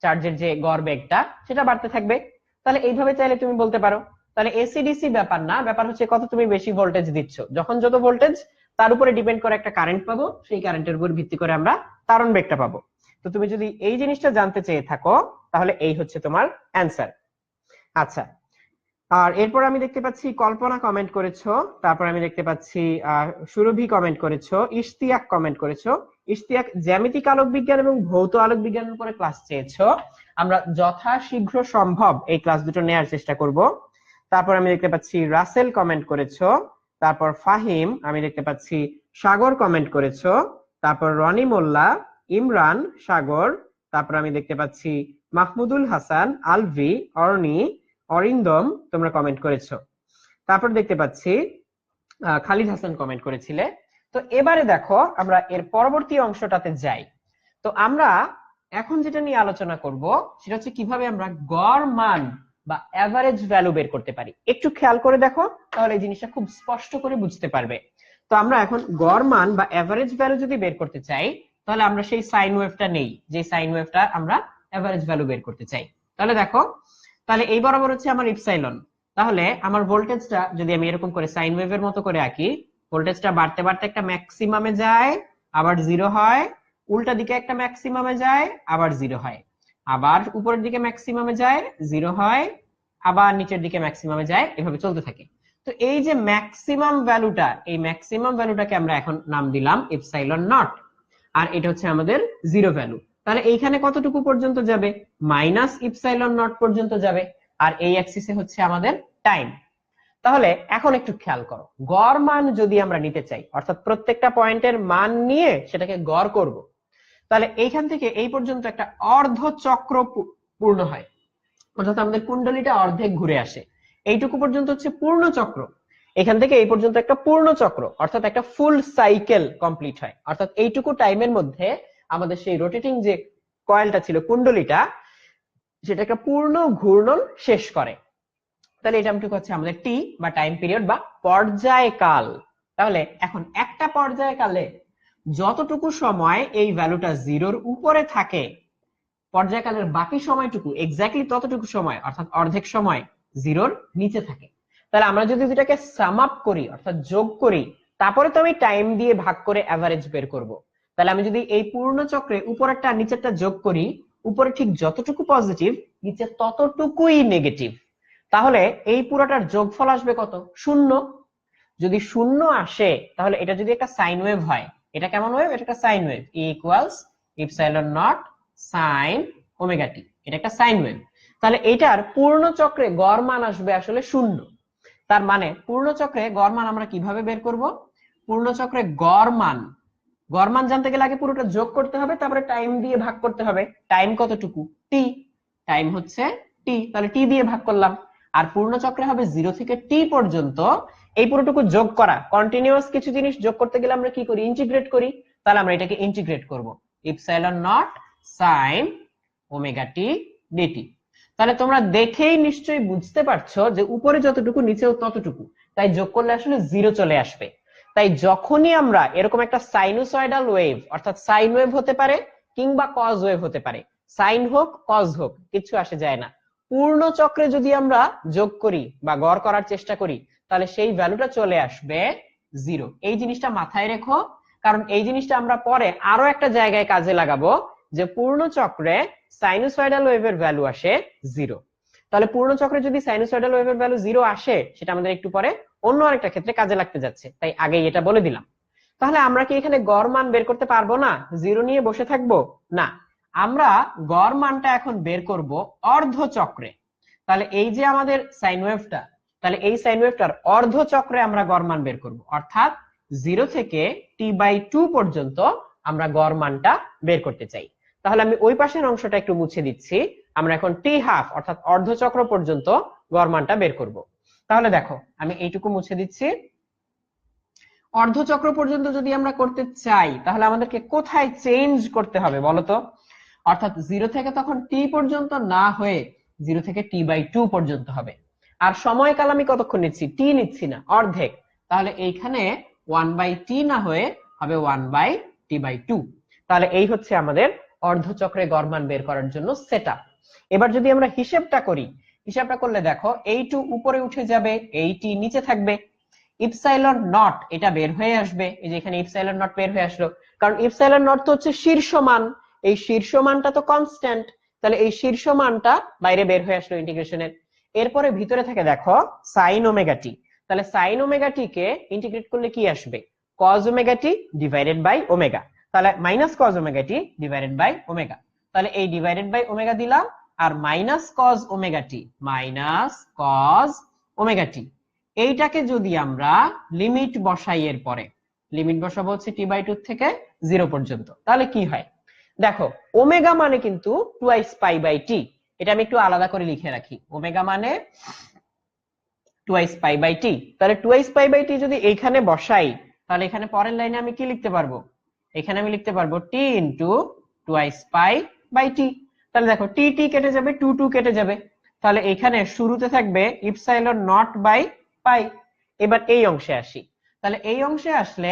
চার্জের যে গড় বেগটা সেটা বাড়তে থাকবে। তাহলে এইভাবে চাইলে তুমি বলতে পারো। তাহলে এসি ডিসি ব্যাপার না, ব্যাপার হচ্ছে কত তুমি বেশি ভোল্টেজ দিচ্ছ। যখন যত ভোল্টেজ তার উপরে ডিপেন্ড করে একটা কারেন্ট পাবো, সেই কারেন্টের উপর ভিত্তি করে আমরা তারণ বেগটা পাবো। তো তুমি যদি এই জিনিসটা জানতে চেয়ে থাকো তাহলে এই হচ্ছে তোমার অ্যান্সার। আচ্ছা, আর এরপর আমি দেখতে পাচ্ছি কল্পনা কমেন্ট করেছো, তারপর আমি দেখতে পাচ্ছি সুরভি কমেন্ট করেছো, ইশতিয়াক কমেন্ট করেছো। ইশতিয়াক জ্যামিতিক আলোক বিজ্ঞান এবং ভৌত আলোক বিজ্ঞানের উপরে ক্লাস চেয়েছো। আমরা যথাশীঘ্র সম্ভব এই ক্লাস দুটো নেওয়ার চেষ্টা করব। তারপর আমি দেখতে পাচ্ছি রাসেল কমেন্ট করেছো, তারপর ফাহিম, আমি দেখতে পাচ্ছি সাগর কমেন্ট করেছো, তারপর রনি মোল্লা, ইমরান, সাগর, তারপর আমি দেখতে পাচ্ছি মাহমুদুল হাসান, আলভি, অর্নি, অরিন্দম তোমরা কমেন্ট করেছো। তারপর দেখতে পাচ্ছি খালিদ হাসান কমেন্ট করেছিলে। তো এবারে দেখো আমরা এর পরবর্তী অংশটাতে যাই। তো আমরা এখন যেটা নিয়ে আলোচনা করব সেটা হচ্ছে কিভাবে আমরা গড় মান বা অ্যাভারেজ ভ্যালু বের করতে পারি। একটু খেয়াল করে দেখো, তাহলে এই জিনিসটা খুব স্পষ্ট করে বুঝতে পারবে। তো আমরা এখন গড় মান বা অ্যাভারেজ ভ্যালু যদি বের করতে চাই, তাহলে আমরা সেই সাইন ওয়েভটা নেই, যে সাইন ওয়েভটা আমরা অ্যাভারেজ ভ্যালু বের করতে চাই। তাহলে দেখো, তাহলে এই বরাবর হচ্ছে আমার ইপসাইলন। তাহলে আমার ভোল্টেজটা যদি আমি এরকম করে সাইন ওয়েভের মতো করে আঁকি, ভোল্টেজটা বাড়তে বাড়তে একটা ম্যাক্সিমামে যায়, আবার জিরো হয়, উল্টা দিকে একটা ম্যাক্সিমামে যায়, আবার জিরো হয়, আবার উপরের দিকে ম্যাক্সিমামে যায়, জিরো হয়, আবার নিচের দিকে ম্যাক্সিমামে যায়, এভাবে চলতে থাকে। তো এই যে ম্যাক্সিমাম ভ্যালুটা, এই ম্যাক্সিমাম ভ্যালুটাকে আমরা এখন নাম দিলাম এপসাইলন নট, আর এটা হচ্ছে আমাদের জিরো ভ্যালু। তাহলে এইখানে কতটুকু পর্যন্ত যাবে? মাইনাস ইপসাইলন নট পর্যন্ত যাবে, আর এই অ্যাক্সিসে হচ্ছে আমাদের টাইম। তাহলে এখন একটু খেয়াল করো, গড় মান যদি আমরা নিতে চাই, অর্থাৎ প্রত্যেকটা পয়েন্টের মান নিয়ে সেটাকে গড় করব, তাহলে এইখান থেকে এই পর্যন্ত একটা অর্ধ চক্র পূর্ণ হয়, অর্থাৎ আমাদের কুণ্ডলীটা অর্ধেক ঘুরে আসে, এইটুকু পর্যন্ত হচ্ছে পূর্ণ চক্র। এখান থেকে এই পর্যন্ত একটা পূর্ণ চক্র, অর্থাৎ একটা ফুল সাইকেল কমপ্লিট হয়, অর্থাৎ এইটুকু টাইমের মধ্যে আমাদের সেই রোটেটিং যে কয়েলটা ছিল, কুণ্ডলীটা, সেটা একটা পূর্ণ ঘূর্ণন শেষ করে। তাহলে এটা আমটুকু হচ্ছে আমাদের টি বা টাইম পিরিয়ড বা পর্যায়কাল। তাহলে এখন একটা পর্যায়কালে যতটুকু সময় এই ভ্যালুটা জিরোর উপরে থাকে, পর্যায়কালের বাকি সময়টুকু এক্স্যাক্টলি ততটুকু সময়, অর্থাৎ অর্ধেক সময় জিরোর নিচে থাকে। তাহলে আমরা যদি দুটাকে সাম আপ করি, অর্থাৎ যোগ করি, তারপরে তো আমি টাইম দিয়ে ভাগ করে এভারেজ বের করব। তাহলে আমি যদি এই পূর্ণ চক্রে উপরেরটা নিচেরটা যোগ করি, উপরে ঠিক যতটুকু পজিটিভ, নিচে ততটুকুই নেগেটিভ। তাহলে এই পুরোটার যোগফল আসবে কত? শূন্য। যদি শূন্য আসে, তাহলে এটা যদি একটা সাইন ওয়েভ হয়, এটা কেমন ওয়েভ? এটা একটা sine wave, E equals epsilon naught sine omega t, এটা একটা সাইন ওয়েভ। তাহলে এটার পূর্ণ চক্রে গড় মান আসবে আসলে শূন্য। তার মানে পূর্ণ চক্রে গড় মান আমরা কিভাবে বের করব? পূর্ণ চক্রে গড় মান জানতে গেলে আগে পুরোটা যোগ করতে হবে, তারপরে টাইম দিয়ে ভাগ করতে হবে। টাইম কতটুকু? টি, টাইম হচ্ছে টি, তাহলে টি দিয়ে ভাগ করলাম। আর পূর্ণ চক্রে হবে 0 থেকে টি পর্যন্ত এই পুরোটুকু যোগ করা। কন্টিনিউয়াস কিছু জিনিস যোগ করতে গেলে আমরা কি করি? ইন্টিগ্রেট করি। তাহলে আমরা এটাকে ইন্টিগ্রেট করব, ইপসাইলন নট সাইন ওমেগা টি ডিটি। তাহলে তোমরা দেখেই নিশ্চয়ই বুঝতে পারছো যে উপরে যতটুকু নিচেও ততটুকু, তাই যোগ করলে আসলে জিরো চলে আসবে। তাই যখনই আমরা এরকম একটা সাইনুসয়েডাল ওয়েভ, অর্থাৎ সাইন ওয়েভ হতে পারে কিংবা কজ ওয়েভ হতে পারে, সাইন হোক কজ হোক কিছু আসে যায় না, পূর্ণ চক্রে যদি আমরা যোগ করি বা গড় করার চেষ্টা করি, তাহলে সেই ভ্যালুটা চলে আসবে জিরো। এই জিনিসটা মাথায় রেখো, কারণ এই জিনিসটা আমরা পরে আরো একটা জায়গায় কাজে লাগাবো, যে পূর্ণ চক্রে সাইনুসয়েডাল ওয়েভের ভ্যালু আসে জিরো। তাহলে পূর্ণ চক্রে যদি সাইনুসয়েডাল ওয়েভের ভ্যালু জিরো আসে, সেটা আমাদের একটু পরে অন্য আরেকটা ক্ষেত্রে কাজে লাগতে যাচ্ছে, তাই আগেই এটা বলে দিলাম। তাহলে আমরা কি এখানে গড় মান বের করতে পারবো না? জিরো নিয়ে বসে থাকবো না, আমরা গড় মানটা এখন বের করব অর্ধ চক্রে। তাহলে এই যে আমাদের সাইন ওয়েভটা, তাহলে এই সাইন ওয়েভটার অর্ধ চক্রে আমরা গড় মান বের করব, অর্থাৎ 0 থেকে t/2 পর্যন্ত আমরা গড় মানটা বের করতে চাই। তাহলে আমি ওই পাশের অংশটা একটু মুছে দিচ্ছি, আমরা এখন t½ অর্থাৎ অর্ধ চক্র পর্যন্ত গড় মানটা বের করব। তাহলে দেখো, আমি এইটুকু মুছে দিচ্ছি। অর্ধচক্র পর্যন্ত যদি আমরা করতে চাই, তাহলে আমাদেরকে কোথায় চেঞ্জ করতে হবে বলতো? অর্থাৎ 0 থেকে তখন টি পর্যন্ত না হয়ে 0 থেকে t/2 পর্যন্ত হবে। আর সময়কাল আমি কতক্ষণ নিচ্ছি? টি নিচ্ছি না, অর্ধেক। তাহলে এইখানে 1/t না হয়ে হবে 1/t/2। তাহলে এই হচ্ছে আমাদের অর্ধচক্রে গড় মান বের করার জন্য সেটআপ। এবার যদি আমরা হিসাবটা করি, হিসাবটা করলে দেখো, এই টু উপরে উঠে যাবে, এই টি নিচে থাকবে, ইপসাইলন নট এটা বের হয়ে আসবে। এই যে এখানে ইপসাইলন নট বের হয়ে আসলো, কারণ ইপসাইলন নট তো হচ্ছে শীর্ষ মান, এই শীর্ষ মানটা তো কনস্ট্যান্ট, তাহলে এই শীর্ষ মানটা বাইরে বের হয়ে আসলো ইন্টিগ্রেশনের। এরপরে ভিতরে থাকে দেখো সাইন ওমেগা টি, তাহলে সাইন ওমেগা টি কে ইন্টিগ্রেট করলে কি আসবে? Cos omega t divided by omega, তাহলে minus cos omega t divided by omega. তাহলে এই ডিভাইডেড বাই ওমেগা দিলাম, আর minus cos omega t, minus cos omega t, এইটাকে যদি আমরা লিমিট বসাই, এর পরে লিমিট বসাবো হচ্ছে t/2 থেকে 0 পর্যন্ত, তাহলে কি হয় দেখো, ওমেগা মানে কিন্তু টুয়াইস পাই বাই টি। এটা আমি একটু আলাদা করে লিখে রাখি, ওমেগা মানে টুয়াইস পাই বাই টি। তাহলে টুয়াইস পাই বাই টি যদি এইখানে বসাই, তাহলে এখানে পরের লাইনে আমি কি লিখতে পারবো? এখানে আমি লিখতে পারবো t into twice pi by T. তাহলে দেখো টি টি কেটে যাবে, টু টু কেটে যাবে, তাহলে এখানে শুরুতে থাকবে ইপসাইলন নট বাই পাই। এবার এই অংশে আসি। তাহলে এই অংশে আসলে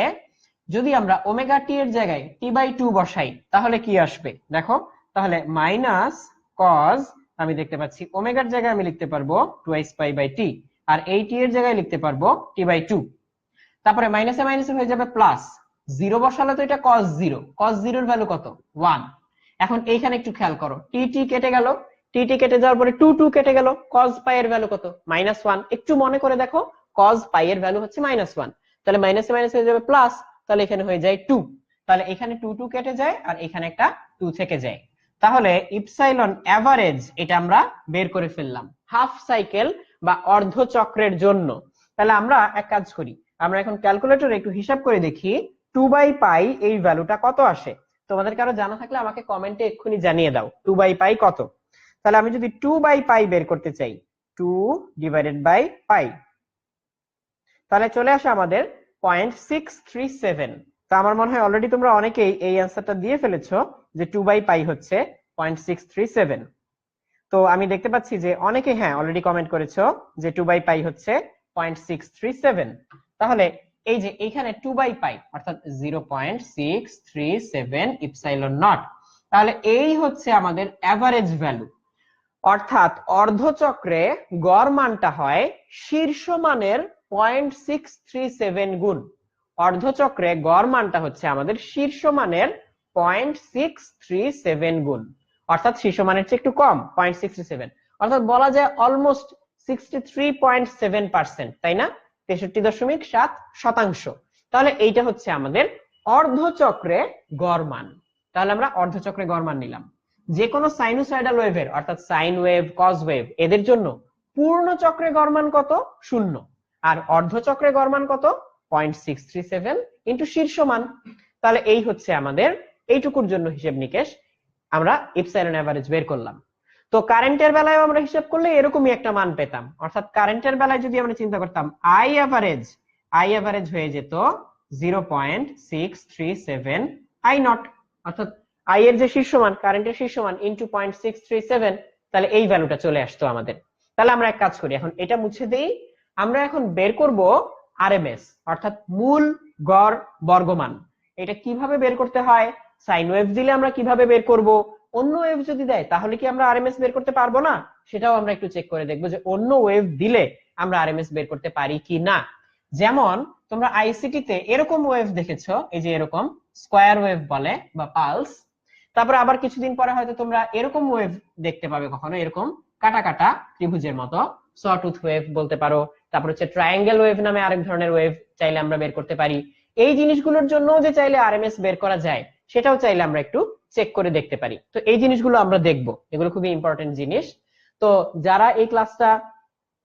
যদি আমরা ওমেগা টি এর জায়গায় টি বাই টু বসাই তাহলে কি আসবে দেখো। তাহলে মাইনাস কজ, আমি দেখতে পাচ্ছি ওমেগার জায়গায় আমি লিখতে পারবো টুয়াইস পাই বাই টি, আর এই টি এর জায়গায় লিখতে পারবো টি বাই টু। তারপরে মাইনাসে মাইনাসে হয়ে যাবে প্লাস, জিরো বসালে তো এটা কজ জিরো, কজ জিরোর ভ্যালু কত 1। এখন এইখানে একটু খেয়াল করো, টি টি কেটে গেল, টি টি কেটে যাওয়ার পরে টু টু কেটে গেল, কজ পাই এর ভ্যালু কত -1। একটু মনে করে দেখো, কজ পাই এর ভ্যালু হচ্ছে -1, তাহলে মাইনাসে মাইনাসে হয়ে যাবে প্লাস, তাহলে এখানে হয়ে যায় 2। তাহলে এখানে 2 2 কেটে যায় আর এখানে একটা 2 থেকে যায়। তাহলে ইপসাইলন এভারেজ এটা আমরা বের করে ফেললাম হাফ সাইকেল বা অর্ধ চক্রের জন্য। তাহলে আমরা এক কাজ করি, আমরা এখন ক্যালকুলেটরে একটু হিসাব করে দেখি 2 বাই পাই এই ভ্যালুটা কত আসে। তোমাদের কারো জানা থাকলে আমাকে কমেন্টে এক্ষুনি জানিয়ে দাও 2 বাই পাই কত। তাহলে আমি যদি 2 বাই পাই বের করতে চাই, 2 ডিভাইডেড বাই পাই, তাহলে চলে আসে আমাদের 0.637। তো আমার মনে হয় অলরেডি তোমরা অনেকেই এই অ্যান্সারটা দিয়ে ফেলেছো যে 2 বাই পাই হচ্ছে 0.637। তো আমি দেখতে পাচ্ছি যে অনেকে হ্যাঁ অলরেডি কমেন্ট করেছো যে 2 বাই পাই হচ্ছে 0.637। তাহলে এই যে এইখানে 2 বাই পাই অর্থাৎ 0.637 ইপসাইলন নট, তাহলে এই হচ্ছে আমাদের এভারেজ ভ্যালু। অর্থাৎ অর্ধচক্রে গড় মানটা হয় শীর্ষ মানের 0.637 গুণ। অর্ধচক্রে গড় মানটা হচ্ছে আমাদের শীর্ষ মানের 0.637 গুণ, অর্থাৎ শীর্ষ মানের চেয়ে একটু কম 0.637, অর্থাৎ বলা যায় অলমোস্ট 63.7%, তাই না, 63.7%। তাহলে এইটা হচ্ছে আমাদের অর্ধচক্রে গড় মান। তাহলে আমরা অর্ধচক্রে গড় মান নিলাম। যে কোনো সাইনোসয়েডাল ওয়েভের অর্থাৎ সাইন ওয়েভ, কজ ওয়েভ এদের জন্য পূর্ণ চক্রে গড় মান কত 0, আর অর্ধচক্রে গড় মান কত 0.637 ইনটু শীর্ষ মান। তাহলে এই হচ্ছে আমাদের এইটুকুর জন্য হিসেব নিকেশ, আমরা ইপসাইলন এভারেজ বের করলাম। তো কারেন্টের বেলায় আমরা হিসাব করলে এরকমই একটা মান পেতাম, অর্থাৎ কারেন্টের বেলায় যদি আমরা চিন্তা করতাম আই এভারেজ হয়ে যেত 0.637 আই নট, অর্থাৎ আই এর যে শীর্ষ মান, কারেন্টের শীর্ষ মান ইনটু 0.637, তাহলে এই ভ্যালুটা চলে আসতো আমাদের। তাহলে আমরা এক কাজ করি, এখন এটা মুছে দেই, আমরা এখন বের করব আরএমএস অর্থাৎ মূল গড় বর্গমান। এটা কিভাবে বের করতে হয়, সাইন ওয়েভ দিলে আমরা কিভাবে বের করব, অন্য ওয়েভ যদি দেয় তাহলে কি আমরা আরএমএস বের করতে পারবো না, সেটাও আমরা একটু চেক করে দেখবো যে অন্য ওয়েভ দিলে আমরা আরএমএস বের করতে পারি কি না। যেমন তোমরা আইসিটি তে এরকম ওয়েভ দেখেছো, এই যে এরকম স্কয়ার ওয়েভ বলে বা পালস। তারপর আবার কিছুদিন পরে হয়তো তোমরা এরকম ওয়েভ দেখতে পাবে, কখনো এরকম কাটা কাটা ত্রিভুজের মতো সটুথ ওয়েভ বলতে পারো। তারপর হচ্ছে ট্রায়াঙ্গেল ওয়েভ নামে আরেক ধরনের ওয়েভ চাইলে আমরা বের করতে পারি। এই জিনিসগুলোর জন্য যে চাইলে আরএমএস বের করা যায় সেটাও চাইলে আমরা একটু চেক করে দেখতে পারি। তো এই জিনিসগুলো আমরা দেখবো, এগুলো খুবই ইম্পর্টেন্ট জিনিস। তো যারা এই ক্লাসটা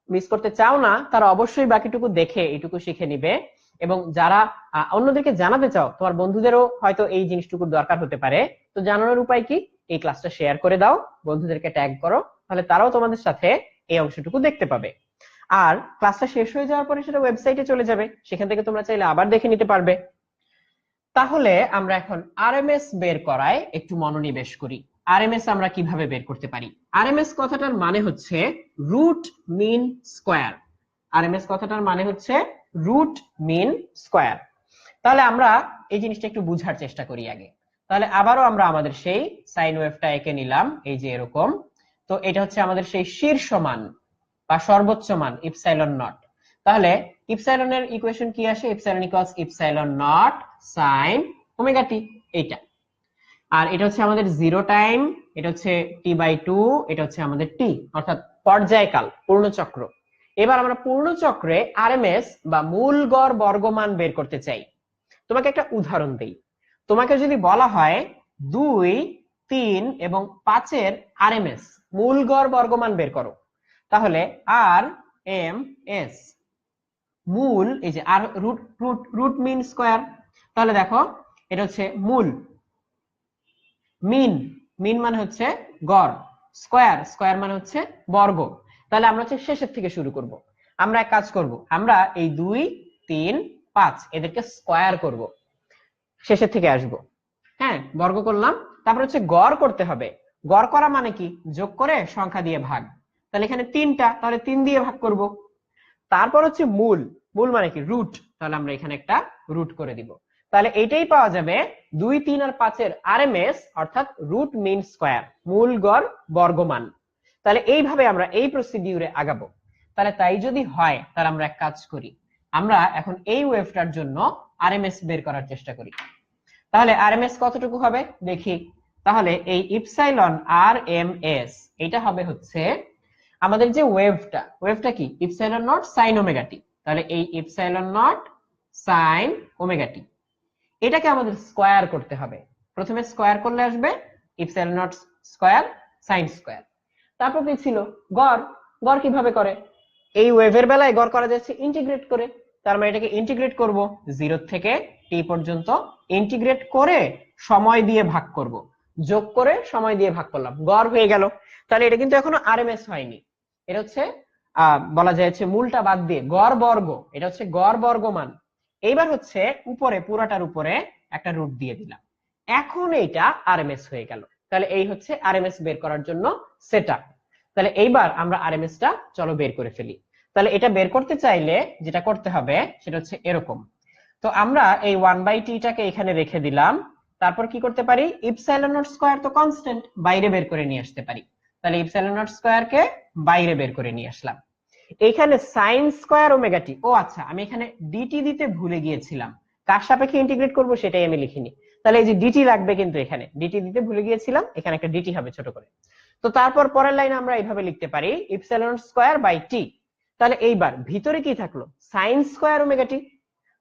মিস করতে চাও না তারা অবশ্যই বাকিটুকু দেখে এইটুকু শিখে নিবে, এবং যারা অন্যদেরকে জানাতে চাও, তোমার বন্ধুদেরও হয়তো এই জিনিসটুকুর দরকার হতে পারে, তো জানানোর উপায় কি, এই ক্লাসটা শেয়ার করে দাও, বন্ধুদেরকে ট্যাগ করো, তাহলে তারাও তোমাদের সাথে এই অংশটুকু দেখতে পাবে। আর ক্লাসটা শেষ হয়ে যাওয়ার পরে সেটা ওয়েবসাইটে চলে যাবে, সেখান থেকে তোমরা চাইলে আবার দেখে নিতে পারবে। তাহলে আমরা এখন আরএমএস বের করায় একটু মনোনিবেশ করি। আরএমএস আমরা কিভাবে বের করতে পারি? আরএমএস কথাটার মানে হচ্ছে রুট মিন স্কয়ার। আরএমএস কথাটার মানে হচ্ছে রুট মিন স্কয়ার। তাহলে আমরা এই জিনিসটা একটু বুঝার চেষ্টা করি আগে। তাহলে আবারও আমরা আমাদের সেই সাইন ওয়েভটা এঁকে নিলাম, এই যে এরকম। তো এটা হচ্ছে আমাদের সেই শীর্ষ মান বা সর্বোচ্চ মান ইপসাইলন নট। তাহলে ইপসাইলনের ইকুয়েশন কি আসে, epsilon equals epsilon naught sine omega t, এইটা। আর এটা হচ্ছে আমাদের জিরো টাইম, এটা হচ্ছে টি বাই টু, এটা হচ্ছে আমাদের টি, অর্থাৎ পর্যায়কাল পূর্ণচক্র। এবার আমরা পূর্ণচক্রে আরএমএস বা মূল গড় বর্গমান বের করতে চাই। তোমাকে একটা উদাহরণ দেই, তোমাকে যদি বলা হয় 2, 3 এবং 5 এর আরএমএস মূল গড় বর্গমান বের করো, তাহলে আর এম এস মূল, এই যে আর root root root mean square, তাহলে দেখো এটা হচ্ছে মূল, মিন মিন মানে হচ্ছে গড়, স্কয়ার স্কয়ার মানে হচ্ছে বর্গ। তাহলে আমরা হচ্ছে শেষের থেকে শুরু করব। আমরা এক কাজ করব, আমরা এই 2, 3, 5 এদেরকে স্কয়ার করব, শেষের থেকে আসব। হ্যাঁ, বর্গ করলাম, তারপর হচ্ছে গড় করতে হবে। গড় করা মানে কি, যোগ করে সংখ্যা দিয়ে ভাগ। তাহলে এখানে 3টা, তাহলে 3 দিয়ে ভাগ করব। তারপর হচ্ছে মূল, মূল মানে কি রুট, তাহলে আমরা এখানে একটা রুট করে দিব। তাহলে এইটাই পাওয়া যাবে 2, 3 আর 5 এর আরএমএস, অর্থাৎ রুট মিন স্কয়ার, মূল গড় বর্গমান। তাহলে এইভাবে আমরা এই প্রসিডিউরে আগাবো। তাহলে তাই যদি হয়, তাহলে আমরা এক কাজ করি, আমরা এখন এই ওয়েভটার জন্য আরএমএস বের করার চেষ্টা করি। তাহলে আরএমএস কতটুকু হবে দেখি। তাহলে এই ইপসাইলন আরএমএস এটা হবে হচ্ছে আমাদের যে ওয়েভটা কি epsilon naught sine omega t. তাহলে এই ইপসাইলন নট সাইন ওমেগা টি এটাকে আমাদের স্কয়ার করতে হবে। প্রথমে স্কয়ার করলে আসবে epsilon naught square sine square. তারপর কি ছিল গড়। গড় কিভাবে করে, এই ওয়েভের বেলায় গড় করা যাচ্ছে ইন্টিগ্রেট করে। তার মানে এটাকে ইন্টিগ্রেট করব 0 থেকে টি পর্যন্ত, ইন্টিগ্রেট করে সময় দিয়ে ভাগ করব, যোগ করে সময় দিয়ে ভাগ করলাম, গড় হয়ে গেল। তাহলে এটা কিন্তু এখনো আরএমএস হয়নি, এটা হচ্ছে বলা যায় হচ্ছে মূলটা বাদ দিয়ে গড় বর্গ, এটা হচ্ছে গড় বর্গমান। এইবার হচ্ছে উপরে পুরাটার উপরে একটা রুট দিয়ে দিলাম, এখন এইটা আরএমএস হয়ে গেল। তাহলে এই হচ্ছে আরএমএস বের করার জন্য সেটআপ। তাহলে এইবার আমরা আরএমএস টা চলো বের করে ফেলি। তাহলে এটা বের করতে চাইলে যেটা করতে হবে সেটা হচ্ছে এরকম। তো আমরা এই 1/t টাকে এখানে রেখে দিলাম। তারপর কি করতে পারি, ইপসাইলন নট স্কয়ার তো কনস্ট্যান্ট, বাইরে বের করে নিয়ে আসতে পারি। তাহলে ইপসাইলন নট স্কয়ার কে বাইরে বের করে নিয়ে আসলাম। এখানে সাইন স্কয়ার ওমেগা টি, ও আচ্ছা আমি এখানে ডিটি দিতে ভুলে গিয়েছিলাম, কার সাপেক্ষে ইন্টিগ্রেট করব সেটাই আমি লিখিনি। তাহলে এই যে ডিটি লাগবে, কিন্তু এখানে ডিটি দিতে ভুলে গিয়েছিলাম, এখানে একটা ডিটি হবে ছোট করে। তো তারপর পরের লাইনে আমরা এইভাবে লিখতে পারি ইপসাইলন স্কয়ার বাই টি। তাহলে এইবার ভিতরে কি থাকলো, সাইন স্কয়ার ওমেগা টি।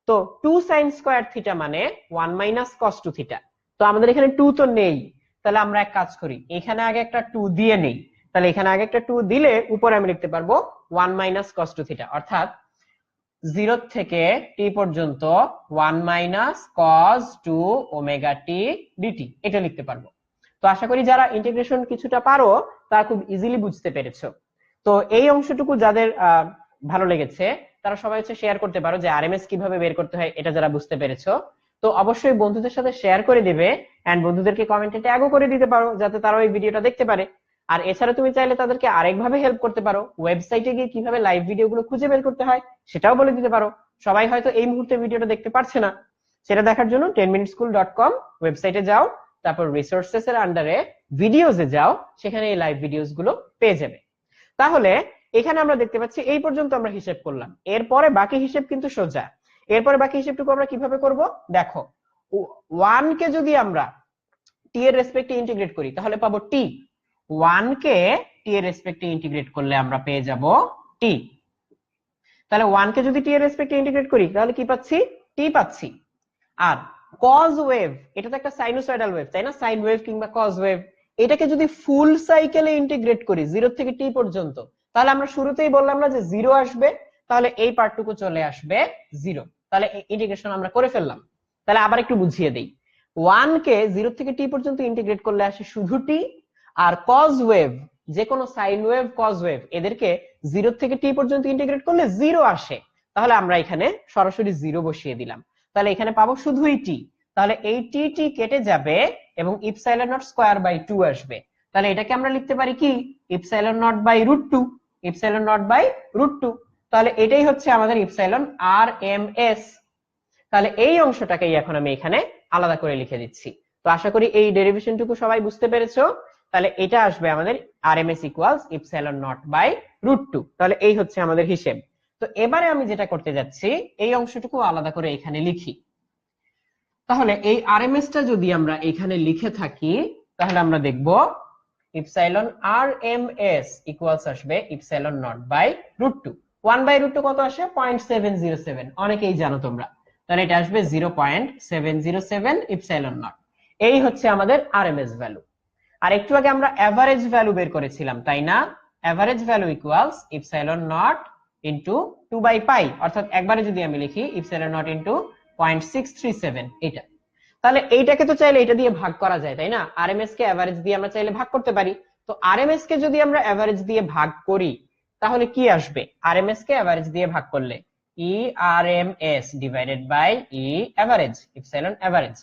তো 2 সাইন স্কয়ার থিটা মানে 1 মাইনাস কস 2 থিটা। তো আমাদের এখানে 2 তো নেই, তাহলে আমরা এক কাজ করি, এখানে আগে একটা 2 দিয়ে নেই। তাহলে এখানে আগে একটা 2 দিলে উপরে আমি লিখতে পারবো 1 মাইনাস কস 2 থিটা, অর্থাৎ 0 থেকে টি পর্যন্ত 1 minus cos 2 omega t DT, এটা লিখতে পারবো। তো আশা করি যারা ইন্টিগ্রেশন কিছুটা পারো তারা খুব ইজিলি বুঝতে পেরেছো। তো এই অংশটুকু যাদের ভালো লেগেছে তারা সবাই হচ্ছে শেয়ার করতে পারো যে আরএমএস কিভাবে বের করতে হয়, এটা যারা বুঝতে পেরেছো। তো অবশ্যই বন্ধুদের সাথে শেয়ার করে দিবে, এন্ড বন্ধুদেরকে কমেন্টে ট্যাগও করে দিতে পারো যাতে তারা এই ভিডিওটা দেখতে পারে। আর এছাড়া তুমি চাইলে তাদেরকে আরেকভাবে হেল্প করতে পারো, ওয়েবসাইটে গিয়ে কিভাবে লাইভ ভিডিওগুলো খুঁজে বের করতে হয় সেটাও বলে দিতে পারো। সবাই হয়তো এই মুহূর্তে ভিডিওটা দেখতে পারছে না, সেটা দেখার জন্য 10minuteschool.com ওয়েবসাইটে যাও, তারপর রিসোর্সেস এর আন্ডারে ভিডিওসে যাও, সেখানে এই লাইভ ভিডিওস গুলো পেয়ে যাবে। তাহলে এখানে আমরা দেখতে পাচ্ছি এই পর্যন্ত আমরা হিসেব করলাম, এরপরে বাকি হিসেব কিন্তু সোজা। এরপরে বাকি হিসেবটুকু আমরা কিভাবে করব দেখো, 1 কে যদি আমরা টি এর রেসপেক্টে ইন্টিগ্রেট করি তাহলে পাবো টি। 1 কে টি এর রেসপেক্টে ইন্টিগ্রেট করলে আমরা পেয়ে যাব টি। তাহলে 1 কে যদি টি এর রেসপেক্টে ইন্টিগ্রেট করি তাহলে কি পাচ্ছি, টি পাচ্ছি। আর কজ ওয়েভ, এটা তো একটা সাইনোসয়েডাল ওয়েভ তাই না, সাইন ওয়েভ কিংবা কজ ওয়েভ, এটাকে যদি ফুল সাইকেলে ইন্টিগ্রেট করি 0 থেকে টি পর্যন্ত, তাহলে আমরা শুরুতেই বললাম না যে 0 আসবে, তাহলে এই পার্টটুকু চলে আসবে 0। তাহলে ইন্টিগ্রেশন আমরা করে ফেললাম। তাহলে আবার একটু বুঝিয়ে দেই, 1 কে 0 থেকে টি পর্যন্ত ইন্টিগ্রেট করলে আসে শুধু টি, আর কজ ওয়েভ, যে কোনো সাইন ওয়েভ কজ ওয়েভ, এদেরকে 0 থেকে টি পর্যন্ত ইন্টিগ্রেট করলে 0 আসে। তাহলে আমরা এখানে সরাসরি 0 বসিয়ে দিলাম। তাহলে এখানে পাবো শুধুই টি। তাহলে এই টি টি কেটে যাবে এবং ইপসাইলন নট স্কয়ার বাই 2 আসবে। তাহলে এটাকে আমরা লিখতে পারি কি, epsilon not by root 2, epsilon not by root 2। তাহলে এটাই হচ্ছে আমাদের ইপসাইলন আর এম এস। তাহলে এই অংশটাকেই এখন আমি এখানে আলাদা করে লিখে দিচ্ছি। তো আশা করি এই ডেরিভেশনটুকু সবাই বুঝতে পেরেছো। তাহলে এটা আসবে আমাদের RMS equals epsilon not by root 2। তাহলে এই হচ্ছে আমাদের হিসেব। তো এবারে আমি যেটা করতে যাচ্ছি, এই অংশটুকু আলাদা করে এখানে লিখি। তাহলে এই আরএমএস টা যদি আমরা এখানে লিখে থাকি তাহলে আমরা দেখব ইপসাইলন আরএমএস ইকুয়ালস আসবে epsilon not by root 2। 1 by root 2 কত আসে, 0.707, অনেকেই জানো তোমরা। তাহলে এটা আসবে 0.707 ইপসাইলন নট। এই হচ্ছে আমাদের আরএমএস ভ্যালু। আর একটু আগে আমরা এভারেজ ভ্যালু বের করেছিলাম তাই না, average value equals epsilon not into 2 by pi, অর্থাৎ একবারে যদি আমি লিখি ইপসাইলন নট ইনটু 0.637 এটা। তাহলে এইটাকে তো চাইলে এটা দিয়ে ভাগ করা যায় তাই না, আরএমএস কে এভারেজ দিয়ে আমরা চাইলে ভাগ করতে পারি। তো আরএমএস কে যদি আমরা এভারেজ দিয়ে ভাগ করি তাহলে কি আসবে, আরএমএস কে এভারেজ দিয়ে ভাগ করলে E RMS divided by E average, epsilon average.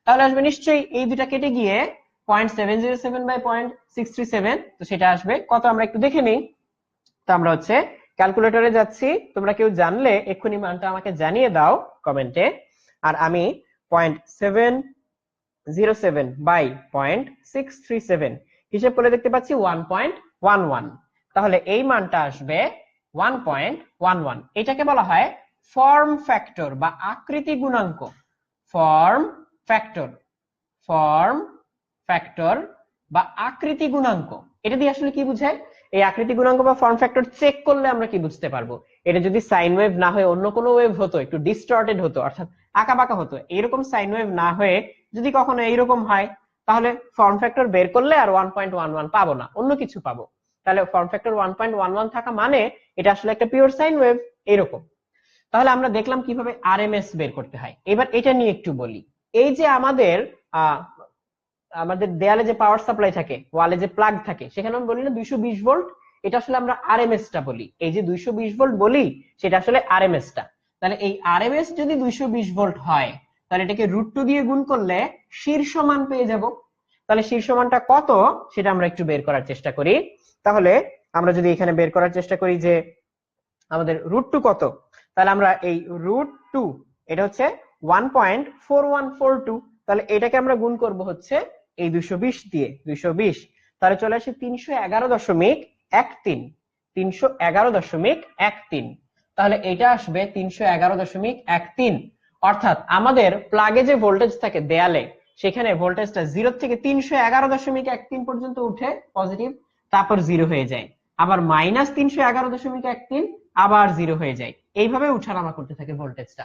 তাহলে আসবে নিশ্চয়ই এই দুটা কেটে গিয়ে 0.707 বাই 0.637, তো সেটা আসবে কত আমরা একটু দেখে নেই। তো আমরা হচ্ছে ক্যালকুলেটরে যাচ্ছি, তোমরা কেউ জানলে এক্ষুনি মানটা আমাকে জানিয়ে দাও কমেন্টে। আর আমি 0.707 বাই 0.637 হিসেব করে দেখতে পাচ্ছি 1.11। তাহলে এই মানটা আসবে 1.11। এটাকে বলা হয় ফর্ম ফ্যাক্টর বা আকৃতি গুণাঙ্ক। ফর্ম ফ্যাক্টর, ফর্ম ফ্যাক্টর বা আকৃতি গুণাঙ্ক, এটা দিয়ে আসলে কি বোঝায়? এই আকৃতি গুণাঙ্ক বা ফর্ম ফ্যাক্টর চেক করলে আমরা কি বুঝতে পারবো? এটা যদি সাইন ওয়েভ না হয়ে অন্য কোনো ওয়েভ হতো, একটু ডিস্টর্টেড হতো, অর্থাৎ আঁকাবাঁকা হতো, এরকম সাইন ওয়েভ না হয়ে যদি কখনো এইরকম হয়, তাহলে ফর্ম ফ্যাক্টর বের করলে আর 1.11 পাবো না, অন্য কিছু পাবো। তাহলে ফর্ম ফ্যাক্টর 1.11 থাকা মানে এটা আসলে একটা পিওর সাইন ওয়েভ, এরকম। তাহলে আমরা দেখলাম কিভাবে আরএমএস বের করতে হয়। এবার এটা নিয়ে একটু বলি। এই যে আমাদের আমাদের দেয়ালে যে পাওয়ার সাপ্লাই থাকে, ওয়ালে যে প্লাগ থাকে, সেখানে আমি বলি না 220 ভোল্ট, এটা আসলে আমরা আরএমএস টা বলি। এই যে 220 ভোল্ট বলি, সেটা আসলে আরএমএস টা। তাহলে এই আরএমএস যদি 220 ভোল্ট হয়, তাহলে এটাকে √2 দিয়ে গুণ করলে শীর্ষ মান পেয়ে যাব। তাহলে শীর্ষ মানটা কত সেটা আমরা একটু বের করার চেষ্টা করি। তাহলে আমরা যদি এখানে বের করার চেষ্টা করি যে আমাদের √2 কত, তাহলে আমরা এই √2, এটা হচ্ছে 1.4142, তাহলে এটাকে আমরা গুণ করব হচ্ছে এই 220 দিয়ে, 220, তাহলে চলে আসে 311.13, 311.13। তাহলে এটা আসবে 311.13। অর্থাৎ আমাদের প্লাগে যে ভোল্টেজ থাকে দেয়ালে, সেখানে ভোল্টেজটা 0 থেকে 311.13 পর্যন্ত উঠে পজিটিভ, তারপর 0 হয়ে যায়, আবার -311.13, আবার 0 হয়ে যায়। এইভাবে উঠানামা করতে থাকে ভোল্টেজটা।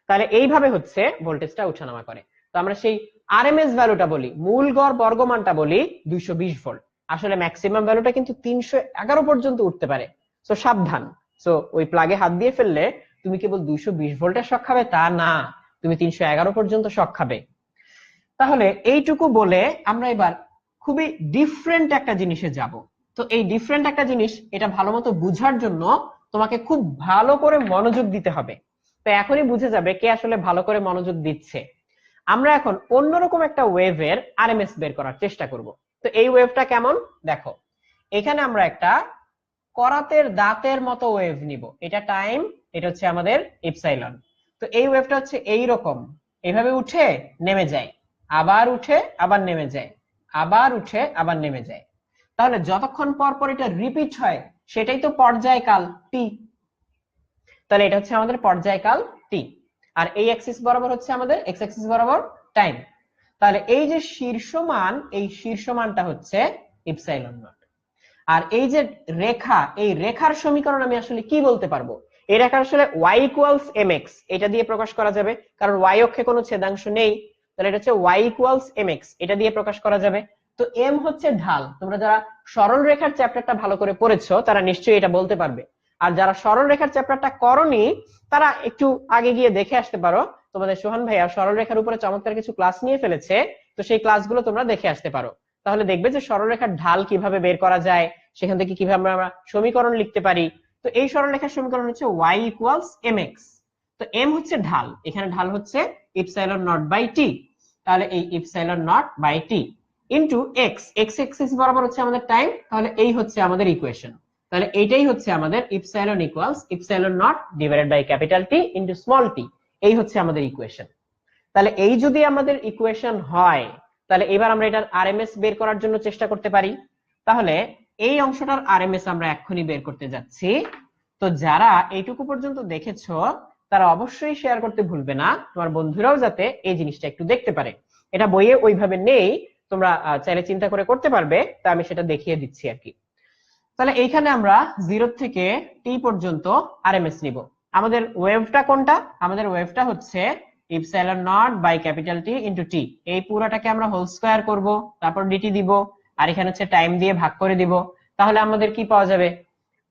তাহলে এইভাবে হচ্ছে ভোল্টেজটা উঠানামা করে। তো আমরা সেই আরএমএস ভ্যালুটা বলি, মূল গড় বর্গমানটা বলি 220 ভোল্ট। আসলে ম্যাক্সিমাম ভ্যালুটা কিন্তু 311 পর্যন্ত উঠতে পারে। সো সাবধান। সো ওই প্লাগে হাত দিয়ে ফেললে তুমি কেবল 220 ভোল্টের শক খাবে তা না, তুমি 311 পর্যন্ত শক খাবে। তাহলে এইটুকু বলে আমরা এবার খুবই ডিফারেন্ট একটা জিনিসে যাব। তো এই ডিফারেন্ট একটা জিনিস, এটা ভালো মতো বুঝার জন্য তোমাকে খুব ভালো করে মনোযোগ দিতে হবে। তো এখনই বুঝে যাবে কে আসলে ভালো করে মনোযোগ দিচ্ছে। আমরা এখন অন্যরকম একটা ওয়েভের আরএমএস বের করার চেষ্টা করব। তো এই ওয়েভটা কেমন দেখো, এখানে আমরা একটা করাতের দাঁতের মতো ওয়েভ নিব, এটা টাইম, এটা হচ্ছে আমাদের ইপসাইলন। তো এই ওয়েভটা হচ্ছে এই রকম, এইভাবে উঠে নেমে যায়, আবার উঠে আবার নেমে যায়, আবার উঠে আবার নেমে যায়। তাহলে যতক্ষণ পর পর এটা রিপিট হয়, সেটাই তো পর্যায়কাল টি। তাহলে এটা হচ্ছে আমাদের পর্যায়কাল টি, আর এই অ্যাক্সিস বরাবর হচ্ছে আমাদের এক্স অ্যাক্সিস বরাবর টাইম। তাহলে এই যে শীর্ষ মান, এই শীর্ষ মানটা হচ্ছে ইপসাইলন নট। আর এই যে রেখা, এই রেখার সমীকরণ আমি আসলে কি বলতে পারবো? এই রেখা আসলে y ইকুয়ালস mx, এটা দিয়ে প্রকাশ করা যাবে, কারণ y অক্ষে কোনো ছেদাংশ নেই। তাহলে এটা হচ্ছে y ইকুয়ালস mx, এটা দিয়ে প্রকাশ করা যাবে। তো m হচ্ছে ঢাল। তোমরা যারা সরল রেখার চ্যাপ্টারটা ভালো করে পড়েছো, তারা নিশ্চয়ই এটা বলতে পারবে। আর যারা সরল রেখার চ্যাপ্টারটা করনি, তারা একটু আগে গিয়ে দেখে আসতে পারো। তোমাদের সোহান ভাইয়া সরল রেখার উপরে চমৎকার কিছু ক্লাস নিয়ে ফেলেছে, তো সেই ক্লাসগুলো তোমরা দেখে আসতে পারো। তাহলে দেখবে যে সরলরেখার ঢাল কিভাবে বের করা যায়, সেখান থেকে কিভাবে আমরা সমীকরণ লিখতে পারি। তো এই সরলরেখার সমীকরণ হচ্ছে y ইকুয়ালস mx। তো m হচ্ছে ঢাল, এখানে ঢাল হচ্ছে ইপসাইলন নট বাই টি। তাহলে এই epsilon not by T into x, x axis বরাবর হচ্ছে আমাদের টাইম, তাহলে এই হচ্ছে আমাদের ইকুয়েশন। তাহলে এইটাই হচ্ছে আমাদের epsilon equals epsilon naught divided by capital T into small t, এই হচ্ছে আমাদের ইকুয়েশন। তাহলে এই যদি আমাদের ইকুয়েশন হয়, তাহলে এবার আমরা এটার আরএমএস বের করার জন্য চেষ্টা করতে পারি। তাহলে এই অংশটার আরএমএস আমরা এক্ষুনি বের করতে যাচ্ছি। তো যারা এইটুকু পর্যন্ত দেখেছো, তারা অবশ্যই শেয়ার করতে ভুলবে না, তোমার বন্ধুরাও যাতে এই জিনিসটা একটু দেখতে পারে। এটা বইয়ে ওইভাবে নেই, তোমরা চাইলে চিন্তা করে করতে পারবে, তা আমি সেটা দেখিয়ে দিচ্ছি আর কি। তাহলে এইখানে আমরা 0 থেকে টি পর্যন্ত আরএমএস নিব। আমাদের ওয়েভটা কোনটা? আমাদের ওয়েভটা হচ্ছে epsilon not by capital T into T. এই পুরোটাকে আমরা হোল স্কয়ার করব, তারপর ডিটি দিব, আর এখানে হচ্ছে টাইম দিয়ে ভাগ করে দিব। তাহলে আমাদের কি পাওয়া যাবে?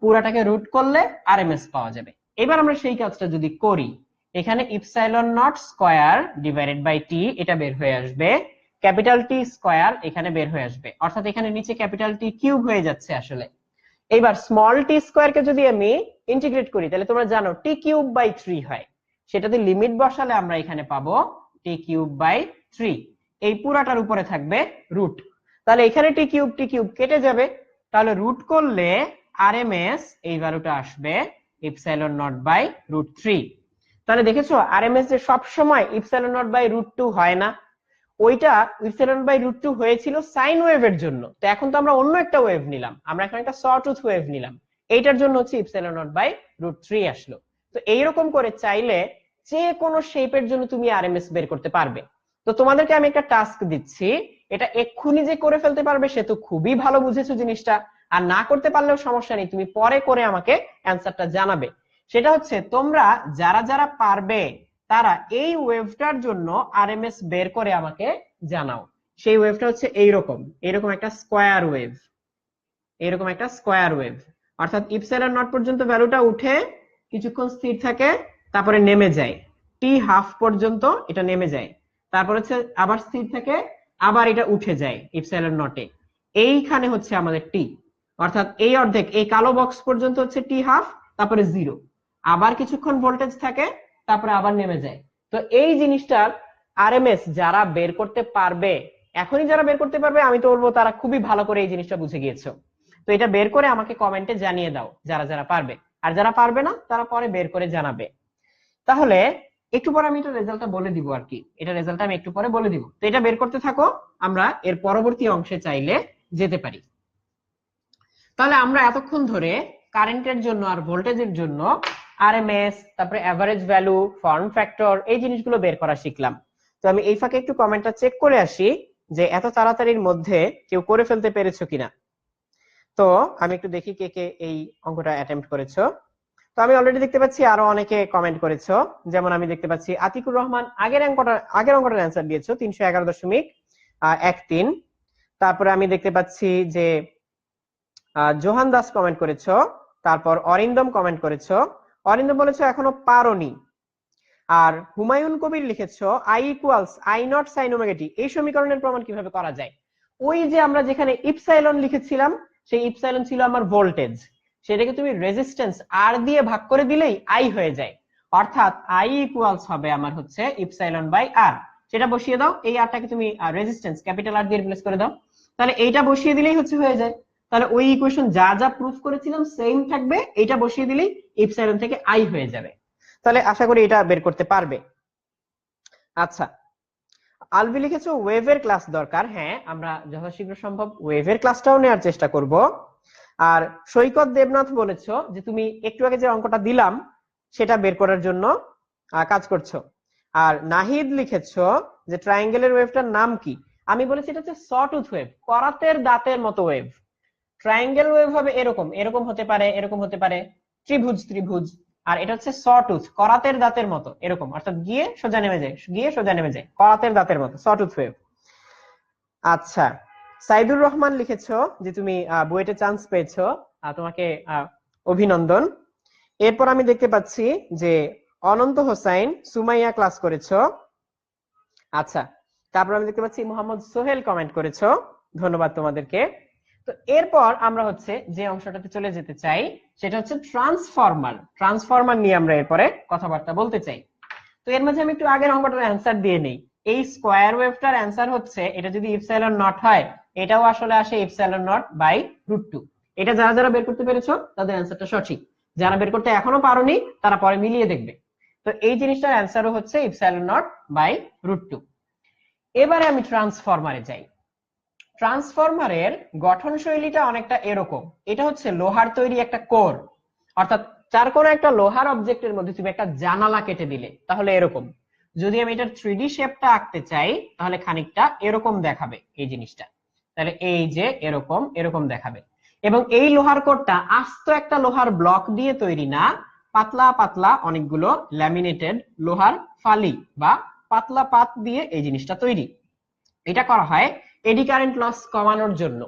পুরোটাকে রুট করলে আরএমএস পাওয়া যাবে। এবার আমরা সেই কাজটা যদি করি, এখানে epsilon naught square divided by T, এটা বের হয়ে আসবে, ক্যাপিটাল টি স্কয়ার এখানে বের হয়ে আসবে, অর্থাৎ এখানে নিচে ক্যাপিটাল টি কিউব হয়ে যাচ্ছে আসলে। এইবার স্মল টি স্কয়ার কে যদি আমি ইন্টিগ্রেট করি, তাহলে তোমরা জানো টি কিউব বাই 3 হয়, সেটাতে লিমিট বসালে আমরা এখানে পাবো টি কিউব বাই 3। এই পুরাটার উপরে থাকবে রুট, তাহলে এখানে টি কিউব কেটে যাবে, তাহলে রুট করলে আরএমএস এই ভ্যালুটা আসবে ইপসাইলন নট বাই √3। তাহলে দেখেছো আরএমএস যে সব সময় ইপসাইলন নট বাই √2 হয় না, ওইটা ইপসাইলন বাই √2 হয়েছিল সাইন ওয়েভের জন্য। তো এখন তো আমরা অন্য একটা ওয়েভ নিলাম, আমরা এখন একটা সটুথ ওয়েভ নিলাম, এইটার জন্য হচ্ছে ইপসাইলন নট বাই √3 আসলো। তো এইরকম করে চাইলে যে কোনো শেপের জন্য তুমি আরএমএস বের করতে পারবে। তো তোমাদেরকে আমি একটা টাস্ক দিচ্ছি, এটা এক্ষুনি যে করে ফেলতে পারবে সে তো খুবই ভালো বুঝেছো জিনিসটা, আর না করতে পারলেও সমস্যা নেই, তুমি পরে করে আমাকে অ্যান্সারটা জানাবে। সেটা হচ্ছে তোমরা যারা যারা পারবে তারা এই ওয়েভটার জন্য আরএমএস বের করে আমাকে জানাও। সেই ওয়েভটা হচ্ছে এইরকম, এরকম একটা স্কয়ার ওয়েভ, এরকম একটা স্কয়ার ওয়েভ, অর্থাৎ ইপসাইলন নট পর্যন্ত ভ্যালুটা উঠে কিছুক্ষণ স্থির থাকে, তারপরে নেমে যায় টি হাফ পর্যন্ত, এটা নেমে যায়, তারপর হচ্ছে আবার স্থির থাকে, আবার এটা উঠে যায় ইপসাইলন নটে। এইখানে হচ্ছে আমাদের টি, অর্থাৎ এই অর্ধেক এই কালো বক্স পর্যন্ত হচ্ছে টি হাফ, তারপরে জিরো, আবার কিছুক্ষণ ভোল্টেজ থাকে, তারপরে আবার নেমে যায়। তো এই জিনিসটার আরএমএস যারা বের করতে পারবে, এখনই যারা বের করতে পারবে আমি তো বলবো তারা খুবই ভালো করে এই জিনিসটা বুঝে গিয়েছো। তো এটা বের করে আমাকে কমেন্টে জানিয়ে দাও যারা যারা পারবে, আর যারা পারবে না তারা পরে বের করে জানাবে। তাহলে একটু পরে আমি এটা রেজাল্টটা বলে দিব আর কি, এটা রেজাল্টটা আমি একটু পরে বলে দিব। তো এটা বের করতে থাকো, আমরা এর পরবর্তী অংশে চাইলে যেতে পারি। তাহলে আমরা এতক্ষণ ধরে কারেন্টের জন্য আর ভোল্টেজের জন্য আরএমএস, তারপরে এভারেজ ভ্যালু, ফর্ম ফ্যাক্টর, এই জিনিসগুলো বের করা শিখলাম। তো আমি এই ফাঁকে একটু কমেন্টটা চেক করে আসি যে এত তাড়াতাড়ির মধ্যে কেউ করে ফেলতে পেরেছো কিনা। তো আমি একটু দেখি কে কে এই অঙ্কটা অ্যাটেম্প্ট করেছো। তো আমি অলরেডি দেখতে পাচ্ছি আরো অনেকে কমেন্ট করেছো, যেমন আমি দেখতে পাচ্ছি আতিকুর রহমান আগের অঙ্কটার অ্যান্সার দিয়েছো 311.13। তারপরে আমি দেখতে পাচ্ছি যে জোহান দাস কমেন্ট করেছো, তারপর অরিন্দম কমেন্ট করেছো, অরিন্দম বলেছো এখনো পারোনি। আর হুমায়ুন কবির লিখেছো I=I0 sin ওমেগা টি, এই সমীকরণের প্রমাণ কিভাবে করা যায়? ওই যে আমরা যেখানে ইপসাইলন লিখেছিলাম, সেই ইপসাইলন ছিল আমার ভোল্টেজ, সেটাকে তুমি রেজিস্ট্যান্স আর দিয়ে ভাগ করে দিলেই আই হয়ে যায়, অর্থাৎ I= হবে আমার হচ্ছে ইপসাইলন বাই আর। সেটা বসিয়ে দাও, এই আরটাকে তুমি রেজিস্ট্যান্স ক্যাপিটাল আর দিয়ে রিপ্লেস করে দাও, তাহলে এইটা বসিয়ে দিলেই হচ্ছে হয়ে যায়। তাহলে ওই ইকুয়েশন যা যা প্রুফ করেছিলাম সেম থাকবে, এইটা বসিয়ে দিলেই ইপসাইলন থেকে আই হয়ে যাবে। তাহলে আশা করি এটা বের করতে পারবে। আচ্ছা, আলভি লিখেছো ওয়েভের ক্লাস দরকার। হ্যাঁ, আমরা যথাশীঘ্র সম্ভব ওয়েভের ক্লাসটাও নেওয়ার চেষ্টা করব। আর সৈকত দেবনাথ বলেছো যে তুমি একটু আগে যে অঙ্কটা দিলাম সেটা বের করার জন্য কাজ করছো। আর নাহিদ লিখেছো যে ট্রায়াঙ্গেলের ওয়েভটার নাম কি? আমি বলেছি এটা হচ্ছে সটুথ ওয়েভ, করাতের দাঁতের মতো ওয়েভ। ট্রায়াঙ্গেল ওয়েভ হবে এরকম, এরকম হতে পারে, এরকম হতে পারে, ত্রিভুজ ত্রিভুজ। আর এটা হচ্ছে সটুথ, করাতের দাঁতের মতো এরকম, অর্থাৎ গিয়ে সোজা নেমে যায়, গিয়ে সোজা নেমে যায়, করাতের দাঁতের মতো সটুথ ওয়েভ। আচ্ছা, সাইদুর রহমান লিখেছো যে তুমি বুয়েটে চান্স পেয়েছো, তোমাকে অভিনন্দন। এরপর আমি দেখতে পাচ্ছি যে অনন্ত হোসাইন সুমাইয়া ক্লাস করেছো। আচ্ছা, তারপর আমি দেখতে পাচ্ছি মোহাম্মদ সোহেল কমেন্ট করেছো, ধন্যবাদ তোমাদেরকে। তো এরপর আমরা হচ্ছে যে অংশটাতে চলে যেতে চাই সেটা হচ্ছে ট্রান্সফরমার। ট্রান্সফরমার নিয়ে আমরা এরপরে কথাবার্তা বলতে চাই। তো এর মাঝে আমি একটু আগের অঙ্কটার অ্যান্সার দিয়ে নেই। এই স্কয়ার ওয়েভটার অ্যান্সার হচ্ছে, এটা যদি ইপসাইলন নট হয় এটাও আসলে আসে ইপসাইলন নট বাই √2। এটা যারা যারা বের করতে পেরেছো তাদের অ্যান্সারটা সঠিক, যারা বের করতে এখনো পারোনি তারা পরে মিলিয়ে দেখবে। তো এই জিনিসটার অ্যান্সারও হচ্ছে ইপসাইলন নট বাই √2। এবারে আমি ট্রান্সফরমারে যাই। ট্রান্সফরমারের গঠন শৈলীটা অনেকটা এরকম, এটা হচ্ছে লোহার তৈরি একটা কোর, অর্থাৎ চার কোনো একটা লোহার অবজেক্টের মধ্যে তুমি একটা জানালা কেটে দিলে তাহলে এরকম। যদি আমি এটার 3D শেপটা আঁকতে চাই তাহলে খানিকটা এরকম দেখাবে এই জিনিসটা, তাহলে এই যে এরকম এরকম দেখাবে। এবং এই লোহার কোরটা আস্ত একটা লোহার ব্লক দিয়ে তৈরি না, পাতলা পাতলা অনেকগুলো ল্যামিনেটেড লোহার ফালি বা পাতলা পাত দিয়ে এই জিনিসটা তৈরি। এটা করা হয় এডি কারেন্ট লস কমানোর জন্য।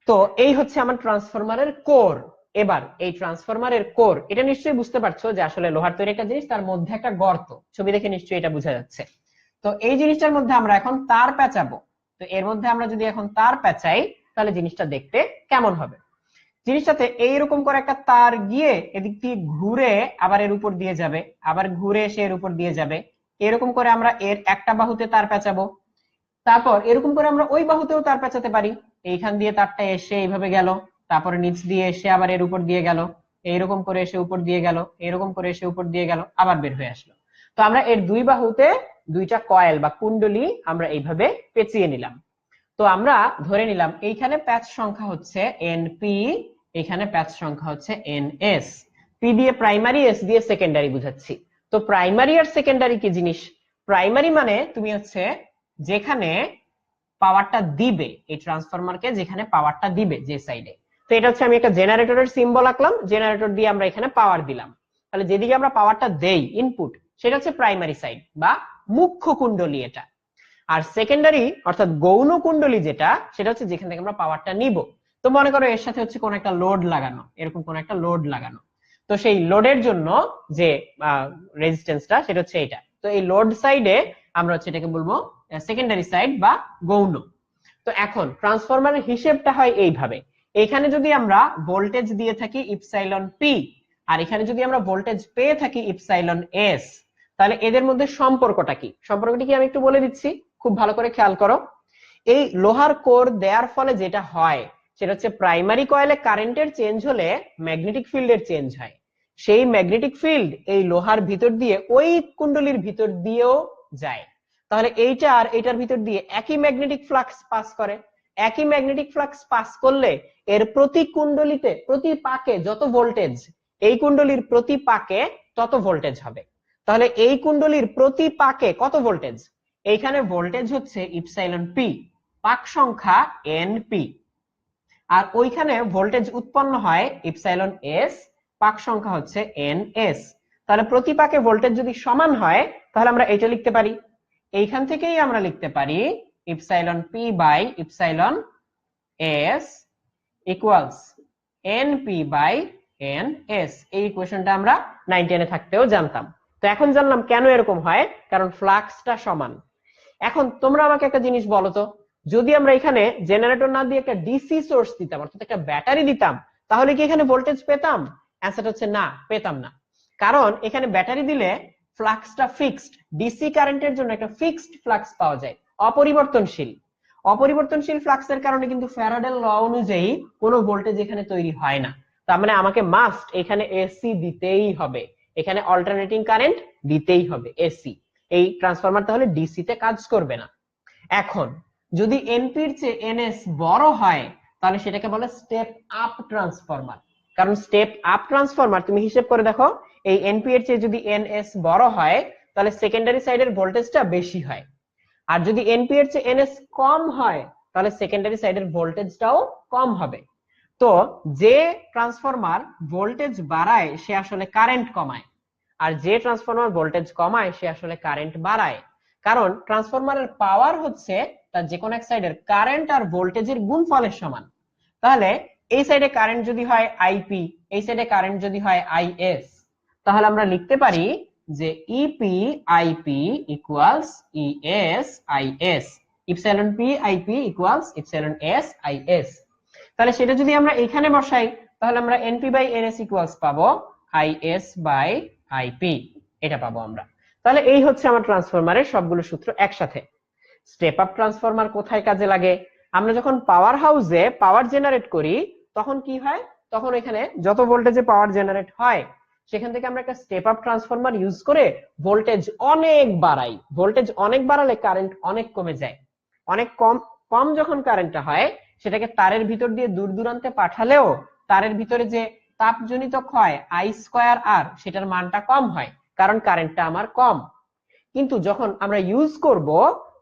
তো এই হচ্ছে আমার ট্রান্সফরমারের কোর। এবার এই ট্রান্সফরমারের কোর, এটা নিশ্চয়ই বুঝতে পারছো যে আসলে লোহার তৈরি একটা জিনিস, তার মধ্যে একটা গর্ত, ছবি দেখে নিশ্চয়ই এটা বোঝা যাচ্ছে। তো এই জিনিসটার মধ্যে আমরা এখন তার পেঁচাবো। তো এর মধ্যে আমরা যদি এখন তার পেঁচাই তাহলে জিনিসটা দেখতে কেমন হবে? জিনিসটাতে এইরকম করে একটা তার গিয়ে এদিক দিয়ে ঘুরে আবার এর উপর দিয়ে যাবে, আবার ঘুরে এসে এর উপর দিয়ে যাবে, এরকম করে আমরা এর একটা বাহুতে তার পেঁচাবো, তারপর এরকম করে আমরা ওই বাহুতেও তার পেঁচাতে পারি, এইখান দিয়ে তারটা এসে এইভাবে গেল, তারপরে নিচ দিয়ে এসে আবার এর উপর দিয়ে গেল, এইরকম করে এসে উপর দিয়ে গেল, এরকম করে এসে উপর দিয়ে গেল, আবার বের হয়ে আসলো। তো আমরা এর দুই বাহুতে দুইটা কয়েল বা কুণ্ডলী আমরা এইভাবে পেঁচিয়ে নিলাম। তো আমরা ধরে নিলাম এইখানে প্যাচ সংখ্যা হচ্ছে এনপি, এখানে প্যাচ সংখ্যা হচ্ছে এনএস। পি দিয়ে প্রাইমারি, এস দিয়ে সেকেন্ডারি বুঝাচ্ছি। তো প্রাইমারি আর সেকেন্ডারি কি জিনিস? প্রাইমারি মানে তুমি হচ্ছে যেখানে পাওয়ারটা দিবে, এই ট্রান্সফরমারকে যেখানে পাওয়ারটা দিবে যে সাইডে। তো এটা হচ্ছে আমি একটা জেনারেটরের সিম্বল আঁকলাম, জেনারেটর দিয়ে আমরা এখানে পাওয়ার দিলাম। তাহলে যেদিকে আমরা পাওয়ারটা দেই ইনপুট, সেটা হচ্ছে প্রাইমারি সাইড বা মুখ্য কুণ্ডলী এটা। আর সেকেন্ডারি অর্থাৎ গৌণ কুণ্ডলী যেটা, সেটা হচ্ছে যেখান থেকে আমরা পাওয়ারটা নিব। তো মনে করো এর সাথে হচ্ছে কোন একটা লোড লাগানো, এরকম কোন একটা লোড লাগানো। তো সেই লোডের জন্য যে রেজিস্ট্যান্সটা সেটা হচ্ছে এটা। তো এই লোড সাইডে আমরা হচ্ছে এটাকে বলবো সেকেন্ডারি সাইড বা গৌণ। তো এখন ট্রান্সফরমারের হিসেবটা হয় এইভাবে। এখানে যদি আমরা ভোল্টেজ দিয়ে থাকি ইপসাইলন পি, আর এখানে যদি আমরা ভোল্টেজ পেয়ে থাকি ইপসাইলন এস, তাহলে এদের মধ্যে সম্পর্কটা কি? সম্পর্কটা কি আমি একটু বলে দিচ্ছি, খুব ভালো করে খেয়াল করো। এই লোহার কোর দেওয়ার ফলে যেটা হয় সেটা হচ্ছে প্রাইমারি কয়েলে কারেন্টের চেঞ্জ হলে ম্যাগনেটিক ফিল্ডের চেঞ্জ হয়। সেই ম্যাগনেটিক ফিল্ড এই লোহার ভিতর দিয়ে ওই কুণ্ডলীর ভিতর দিয়েও যায়। তাহলে এইটা আর এইটার ভিতর দিয়ে একই ম্যাগনেটিক ফ্লাক্স পাস করে। একই ম্যাগনেটিক ফ্লাক্স পাস করলে এর প্রতি কুণ্ডলীতে, প্রতি পাকে যত ভোল্টেজ, এই কুণ্ডলীর প্রতি পাকে তত ভোল্টেজ হবে। তাহলে এই কুণ্ডলীর প্রতি পাকে কত ভোল্টেজ? এইখানে ভোল্টেজ হচ্ছে ইপসাইলন পি, পাক সংখ্যা এনপি। আর ওইখানে ভোল্টেজ উৎপন্ন হয় ইপসাইলন এস, পাক সংখ্যা হচ্ছে এনএস। তাহলে প্রতি পাকে ভোল্টেজ যদি সমান হয়, তাহলে আমরা এটা লিখতে পারি, এইখান থেকেই আমরা লিখতে পারি epsilon P by epsilon S equals NP by NS. এই ইকুয়েশনটা আমরা 9 10 এ থাকতেও জানতাম। তো এখন জানলাম কেন এরকম হয়, কারণ ফ্লাক্সটা সমান। এখন তোমরা আমাকে একটা জিনিস বলো তো, যদি আমরা এখানে জেনারেটর না দিয়ে একটা ডিসি সোর্স দিতাম, অর্থাৎ একটা ব্যাটারি দিতাম, তাহলে কি এখানে ভোল্টেজ পেতাম? অ্যান্সারটা হচ্ছে না, পেতাম না। কারণ এখানে ব্যাটারি দিলে ফ্লাক্সটা ফিক্সড, ডিসি কারেন্টের জন্য একটা ফিক্সড ফ্লাক্স পাওয়া যায়, অপরিবর্তনশীল। অপরিবর্তনশীল ফ্লাক্সের কারণে কিন্তু ফ্যারাডের ল অনুযায়ী কোনো ভোল্টেজ এখানে তৈরি হয় না। তার মানে আমাকে মাস্ট এখানে এসি দিতেই হবে, এখানে অল্টারনেটিং কারেন্ট দিতেই হবে এসি। এই ট্রান্সফরমার তাহলে ডিসি তে কাজ করবে না। এখন যদি এনপির চেয়ে এনএস বড় হয়, তাহলে সেটাকে বলে স্টেপ আপ ট্রান্সফরমার। কারণ স্টেপ আপ ট্রান্সফরমার তুমি হিসেব করে দেখো, এই এনপি এর চেয়ে যদি এনএস বড় হয়, তাহলে সেকেন্ডারি সাইডের ভোল্টেজটা বেশি হয়। আর যদি এনপি এর চেয়ে এনএস কম হয়, তাহলে সেকেন্ডারি সাইডের ভোল্টেজটাও কম হবে। তো যে ট্রান্সফরমার ভোল্টেজ বাড়ায় সে আসলে কারেন্ট কমায়, আর যে ট্রান্সফরমার ভোল্টেজ কমায় সে আসলে কারেন্ট বাড়ায়। কারণ ট্রান্সফরমারের পাওয়ার হচ্ছে তার যে কোনো এক সাইডের কারেন্ট আর ভোল্টেজের গুণফলের সমান। তাহলে এই সাইডে কারেন্ট যদি হয় আইপি, এই সাইডে কারেন্ট যদি হয় আইএস, তাহলে আমরা লিখতে পারি যে EP IP equals ES IS, epsilon P IP equals epsilon S IS. তাহলে সেটা যদি আমরা এখানে বসাই, তাহলে আমরা এনপি বাই এনএস ইকুয়ালস পাবো আইএস বাই আইপি, এটা পাবো আমরা। তাহলে এই হচ্ছে আমার ট্রান্সফরমারের সবগুলো সূত্র একসাথে। স্টেপ আপ ট্রান্সফরমার কোথায় কাজে লাগে? আমরা যখন পাওয়ার হাউসে পাওয়ার জেনারেট করি, তখন কি হয়? তখন এখানে যত ভোল্টেজে পাওয়ার জেনারেট হয়, সেখান থেকে আমরা একটা স্টেপ আপ ট্রান্সফরমার ইউজ করে ভোল্টেজ অনেক বাড়াই। ভোল্টেজ অনেক বাড়ালে কারেন্ট অনেক কমে যায়। অনেক কম কম যখন কারেন্টটা হয়, সেটাকে তারের ভিতর দিয়ে দূর দূরান্তে পাঠালেও তারের ভিতরে যে তাপজনিত ক্ষয় আই স্কয়ার আর, সেটার মানটা কম হয়, কারণ কারেন্টটা আমার কম। কিন্তু যখন আমরা ইউজ করব,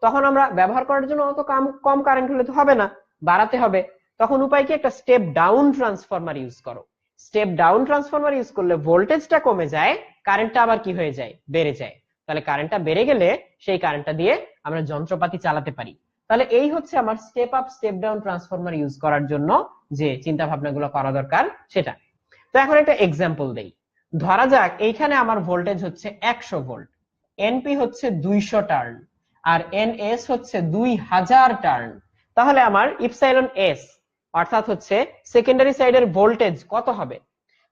তখন আমরা ব্যবহার করার জন্য অত কম কারেন্ট হলে তো হবে না, বাড়াতে হবে। তখন উপায় কি? একটা স্টেপ ডাউন ট্রান্সফরমার ইউজ করো। স্টেপ ডাউন ট্রান্সফরমার ইউজ করলে ভোল্টেজটা কমে যায়, কারেন্টটা আবার কি হয়ে যায়? বেড়ে যায়। তাহলে কারেন্টটা বেড়ে গেলে সেই কারেন্টটা দিয়ে আমরা যন্ত্রপাতি চালাতে পারি। তাহলে এই হচ্ছে আমার step up step down transformer use করার জন্য যে চিন্তা ভাবনাগুলো করা দরকার সেটা। তো এখন একটা এক্সাম্পল দেই। ধরা যাক এইখানে আমার ভোল্টেজ হচ্ছে 100 ভোল্ট, এনপি হচ্ছে 200 টার্ন, আর এনএস হচ্ছে 2000 টার্ন। তাহলে আমার ইপসাইলন এস অর্থাৎ হচ্ছে সেকেন্ডারি সাইডের ভোল্টেজ কত হবে?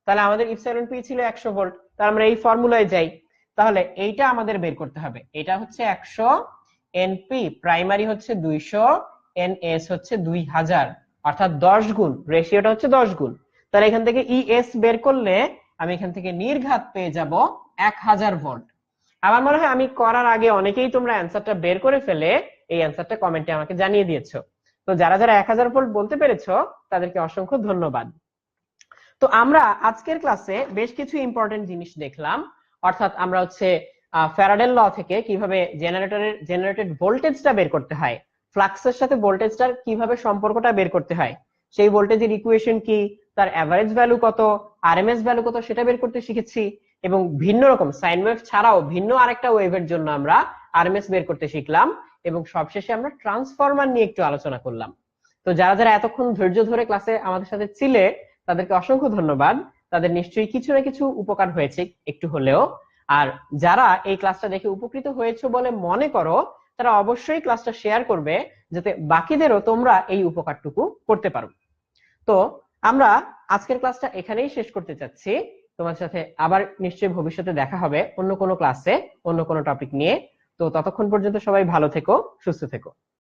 তাহলে আমাদের ইপসাইলন পি ছিল 100 ভোল্ট, তাহলে আমরা এই ফর্মুলায় যাই। তাহলে এইটা আমাদের বের করতে হবে। এটা হচ্ছে 100, এনপি প্রাইমারি হচ্ছে 200, এনএস হচ্ছে 2000। অর্থাৎ 10 গুণ, রেশিওটা হচ্ছে 10 গুণ। তাহলে এখান থেকে ইএস বের করলে আমি এখান থেকে নির্ঘাত পেয়ে যাব 1000 ভোল্ট। আমার মনে হয় আমি করার আগে অনেকেই তোমরা অ্যান্সারটা বের করে ফেলে এই অ্যান্সারটা কমেন্টে আমাকে জানিয়ে দিয়েছো। তো যারা যারা 1000 ভোল্ট বলতে পেরেছো তাদেরকে অসংখ্য ধন্যবাদ। তো আমরা আজকের ক্লাসে বেশ কিছু ইম্পর্টেন্ট জিনিস দেখলাম, অর্থাৎ আমরা হচ্ছে ফ্যারাডের ল থেকে কিভাবে জেনারেটেড ভোল্টেজটা বের করতে হয়, ফ্লাক্সের সাথে ভোল্টেজটার কিভাবে সম্পর্কটা বের করতে হয়, সেই ভোল্টেজের ইকুয়েশন কি, তার অ্যাভারেজ ভ্যালু কত, আরএমএস ভ্যালু কত সেটা বের করতে শিখেছি, এবং ভিন্ন রকম সাইন ওয়েভ ছাড়াও ভিন্ন আরেকটা ওয়েভের জন্য আমরা আরএমএস বের করতে শিখলাম, এবং সবশেষে আমরা ট্রান্সফরমার নিয়ে একটু আলোচনা করলাম। তো যারা যারা এতক্ষণ ধৈর্য ধরে ক্লাসে আমাদের সাথে ছিলে তাদেরকে অসংখ্য ধন্যবাদ। তাদের নিশ্চয়ই কিছু না কিছু উপকার হয়েছে একটু হলেও। আর যারা এই ক্লাসটা দেখে উপকৃত হয়েছে বলে মনে করো তারা অবশ্যই ক্লাসটা শেয়ার করবে, যাতে বাকিদেরও তোমরা এই উপকারটুকু করতে পারো। তো আমরা আজকের ক্লাসটা এখানেই শেষ করতে চাচ্ছি। তোমার সাথে আবার নিশ্চয়ই ভবিষ্যতে দেখা হবে অন্য কোনো ক্লাসে অন্য কোনো টপিক নিয়ে। তো ততক্ষণ পর্যন্ত সবাই ভালো থেকো, সুস্থ থেকো।